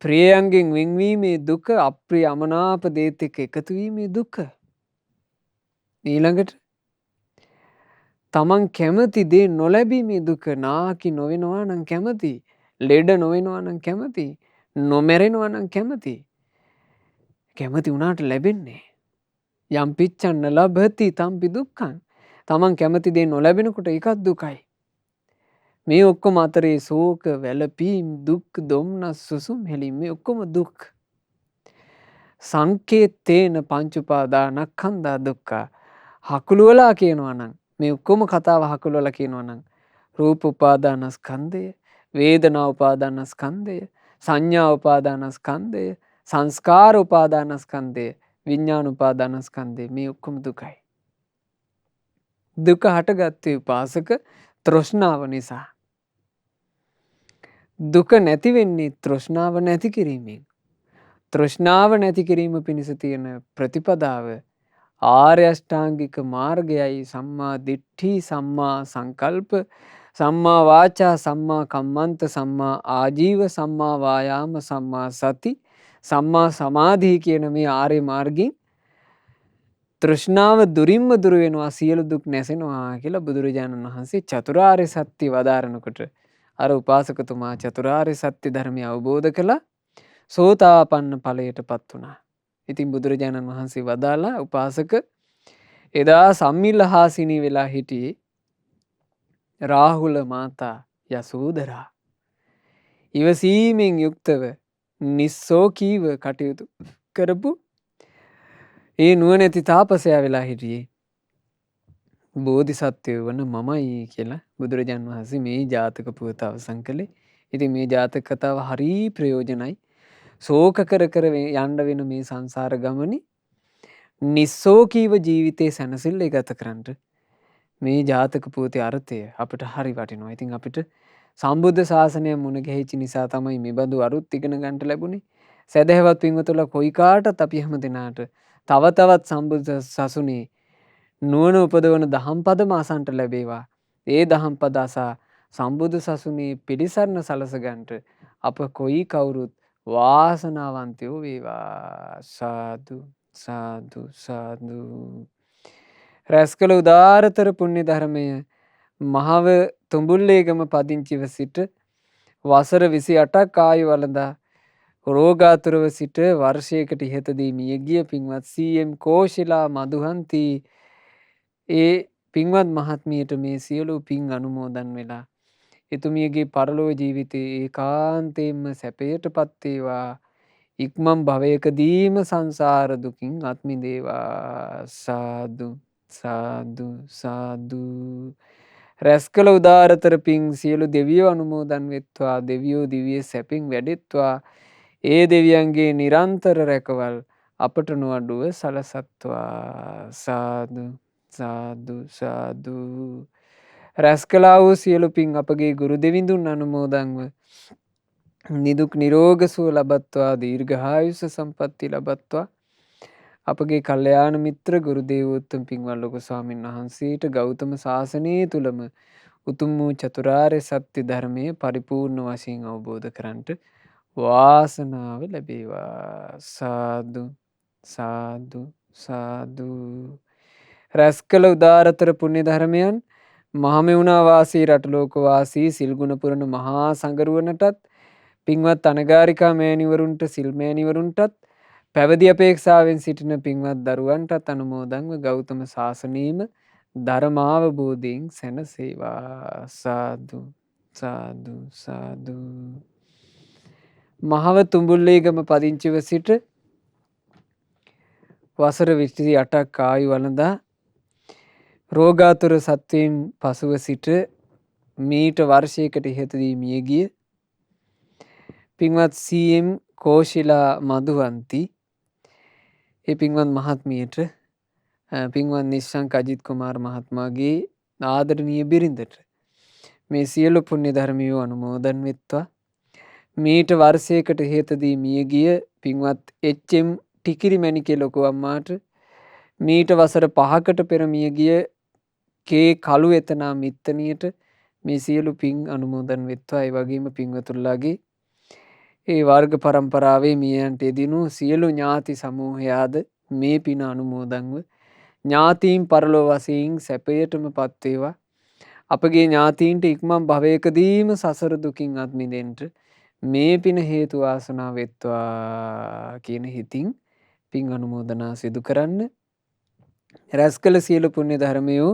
ප්‍රියයන්ගෙන් වෙන්වීමේ දුක, අප්‍රිය අමනාප දේත් එක්ක එකතුවීමේ දුක. ඊළඟට තමන් කැමති දේ නොලැබීමේ දුක, නාකි නොවෙනවා නම් කැමති, ලෙඩ නොවෙනවා නම් කැමති, නොමැරෙනවා නම් කැමති. කැමති වුණාට ලැබෙන්නේ. යම් පිච්චන්න ලබති තම්පි දුක්ඛං. තමන් කැමති දේ නොලැබෙනකොට ඒකත් දුකයි. මේ ඔක්කොම අතරේ ශෝක, වැළපීම්, දුක්, දොම්නස්, සුසුම් හැලීම් මේ ඔක්කොම දුක්. සංකේතේන පංච උපාදානස්කන්ධා දුක්ඛ. හකුළුවලා කියනවා නම් මේ ඔක්කොම කතාව හකුළුවලා කියනවා නම් රූප උපාදානස්කන්ධය, වේදනා උපාදානස්කන්ධය, සංඥා උපාදානස්කන්ධය, සංස්කාර උපාදානස්කන්ධය, විඥාන උපාදානස්කන්ධය මේ ඔක්කොම දුකයි. දුක හටගත්තේ උපාසක තෘෂ්ණාව නිසා. දුක නැති වෙන්නේ තෘෂ්ණාව නැති කිරීමෙන්. තෘෂ්ණාව නැති කිරීම පිණිස තියෙන ප්‍රතිපදාව ආර්ය අෂ්ටාංගික මාර්ගයයි සම්මා දිට්ඨි, සම්මා සංකල්ප, සම්මා වාචා, සම්මා කම්මන්ත, සම්මා ආජීව, සම්මා වායාම, සම්මා සති, සම්මා සමාධි කියන මේ ආර්ය මාර්ගයෙන් තෘෂ්ණාව දුරින්ම දුර වෙනවා, සියලු දුක් නැසෙනවා කියලා බුදුරජාණන් වහන්සේ චතුරාර්ය සත්‍ය වදාරනකොට අර උපාසකතුමා චතුරාර්ය සත්‍ය ධර්මය අවබෝධ කළා, සෝතාපන්න ඵලයට පත් වුණා. ඉතින් බුදුරජාණන් වහන්සේ වදාලා උපාසක එදා සම්මිල්ලහාසිනී වෙලා හිටියේ රාහුල මාතා යසෝදරා. ඉවසීමෙන් යුක්තව නිස්සෝකීව කටයුතු කරපු ඒ නුවණැති තාපසයා වෙලා හිටියේ බෝධිසත්වයෝ වන මමයි කියලා බුදුරජාණන් වහන්සේ මේ ජාතක පුවත අවසන් කළේ. ඉතින් මේ ජාතක කතාව හරි ප්‍රයෝජනයි. ශෝක කර කර යන්න වෙන මේ සංසාර ගමනේ නිස්සෝකීව ජීවිතේ සැනසෙල්ල ගත කරන්නට මේ ජාතක පුවතේ අර්ථය අපිට හරි වටිනවා. ඉතින් අපිට සම්බුද්ධ ශාසනය මුණ ගැහිච්ච නිසා තමයි මේ බඳු අරුත් ඉගෙන ගන්නට ලැබුණේ. සදහවත් පින්වතුන්ලා කොයි කාටත් අපි හැම දිනාට තව තවත් සම්බුද්ධ සසුනේ නුවණ උපදවන දහම් පදම අසන්ට ලැබේවා. ඒ දහම් පද අසා සම්බුදු සසුනේ පිළිසරණ සලස ගන්නට අප කොයි කවුරුත් වාසනාවන්තයෝ වේවා. සාදු සාදු සාදු. රැස් කළ උදාරතර පුණ්‍ය ධර්මය මහව තුඹුල්ලේගම පදිංචිව සිට වසර 28ක් ආයු වළඳා රෝගාතුරව සිට වර්ෂයකට ඉහතදී මියගිය පින්වත් සී.එම්. කෝෂිලා මදුහන්ති ඒ පින්වත් මහත්මියට මේ සියලු පින් අනුමෝදන් වෙලා එතුමියගේ පරලොව ජීවිතයේ ඒකාන්තයෙන්ම සැපයට පත් වේවා. ඉක්මන් භවයකදීම සංසාර දුකින් අත් මිදේවා. සාදු සාදු සාදු. රැස් කළ උදාරතර පින් සියලු දෙවියෝ අනුමෝදන් වෙත්වා. දෙවියෝ දිව්‍ය සැපින් වැඩෙත්වා. ඒ දෙවියන්ගේ නිරන්තර රැකවල් අපට නොඅඩුව සලසත්වා. සාදු සාදු සාදු. රැස් කළා වූ සියලු පින් අපගේ ගුරු දෙවිඳුන් අනුමෝදන්ව නිදුක් නිරෝග සුව ලබත්වා. දීර්ඝායුෂ සම්පatti ලබත්වා. අපගේ කල්යාණ මිත්‍ර ගුරු දේවෝත්තම පින්වත් ලොකු ස්වාමීන් වහන්සේට ගෞතම සාසනය තුලම උතුම් වූ චතුරාර්ය සත්‍ය ධර්මයේ පරිපූර්ණ වශයෙන් අවබෝධ කරන්ට වාසනාව ලැබේවා. සාදු සාදු සාදු. රැස් කළ උදාරතර පුණ්‍ය ධර්මයන් මහමෙවුනා වාසී රටලෝක වාසී සිල්ගුණ පුරණ මහා සංගරුවනටත් පින්වත් අනගාരികා මෑණිවරුන්ට සිල් මෑණිවරුන්ටත් පැවිදි අපේක්ෂාවෙන් සිටින පින්වත් දරුවන්ටත් අනුමෝදන්ව ගෞතම සාසනීම ධර්මාවබෝධයෙන් සැනසේවා. සාදු සාදු සාදු. මහව තුඹුල්ලේගම පදිංචිව සිට වසර 28ක් ආයු වළඳා රෝගාතුර සත්වයින් පසුව සිට මීට වර්ෂයකට ඉහතදී මියගිය පින්වත් සී.එම්. කෝෂිලා මදුවන්ති ඒ පින්වත් මහත්මියට පින්වත් නිශ්ශංක අජිත් කුමාර මහත්මයාගේ ආදරණීය බිරිඳට මේ සියලු පුණ්‍ය ධර්මියෝ අනුමෝදන් වෙත්වා. මීට වර්ෂයකට ඉහතදී මියගිය පින්වත් එච්.එම්. ටිකිරි මැණිකේ ලොකු අම්මාට මීට වසර 5කට පෙර මියගිය කේ කළු එතනා මිත්තනියට මේ සියලු පින් අනුමෝදන් වෙත්වා. ඒ වගේම පින්වතුන්ලාගේ ඒ වර්ග පරම්පරාවේ මියයන්ට එදිනු සියලු ඥාති සමූහයාද මේ පින අනුමෝදන්ව ඥාතීන් පරලොව වශයෙන් සැපයටම පත්වේවා. අපගේ ඥාතීන්ට ඉක්මන් භවයකදීම සසර දුකින් අත් මිදෙන්න මේ පින හේතු වාසනා වෙත්වා කියන හිතින් පින් අනුමෝදනා සිදු කරන්න. රැස් කළ සියලු පුණ්‍ය ධර්මයෝ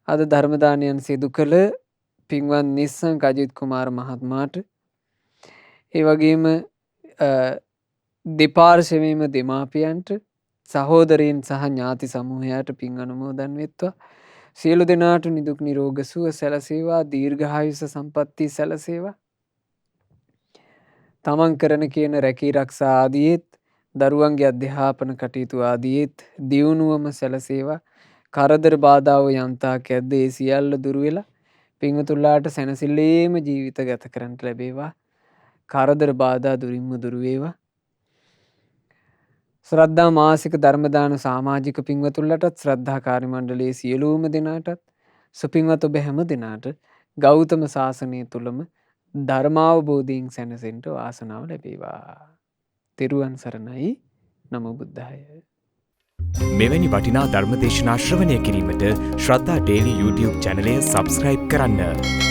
අද ධර්ම දානයන් සිදු කළ පින්වත් නිස්සංක අජිත් කුමාර මහත්මයාට ඒ වගේම දෙපාර්ශවයේම දෙමාපියන්ට සහෝදරයන් සහ ඥාති සමූහයාට පින් අනුමෝදන් වෙත්වා. සියලු දෙනාට නිදුක් නිරෝග සුව සැලසේවා. දීර්ඝායුෂ සම්පත්තිය සැලසේවා. තමන් කරන කියන රැකී රක්ෂා ආදියේත් දරුවන්ගේ අධ්‍යාපන කටයුතු ආදියේත් දියුණුවම සැලසේවා. කරදර බාධාව යන්තාක් ඇද්ද ඒ සියල්ල දුරු වෙලා පින්වතුන්ලාට සැනසෙල්ලේම ජීවිත ගත කරන්න ලැබේවා. කරදර බාධා දුරින්ම දුරු වේවා. ශ්‍රද්ධා මාසික ධර්ම දාන සමාජික පින්වතුන්ලටත් ශ්‍රද්ධා කාර්ය මණ්ඩලයේ සියලුම දෙනාටත් සුපින්වත් ඔබ හැම දෙනාට ගෞතම සාසනය තුලම ධර්මාවබෝධයෙන් සැනසෙන්න වාසනාව ලැබේවා. තෙරුවන් සරණයි. නමෝ බුද්ධාය. මෙවැනි වටිනා ධර්ම දේශනා ශ්‍රවණය කිරීමට ශ්‍රද්ධා ඩේලි YouTube චැනලය සබස්ක්‍රයිබ් කරන්න.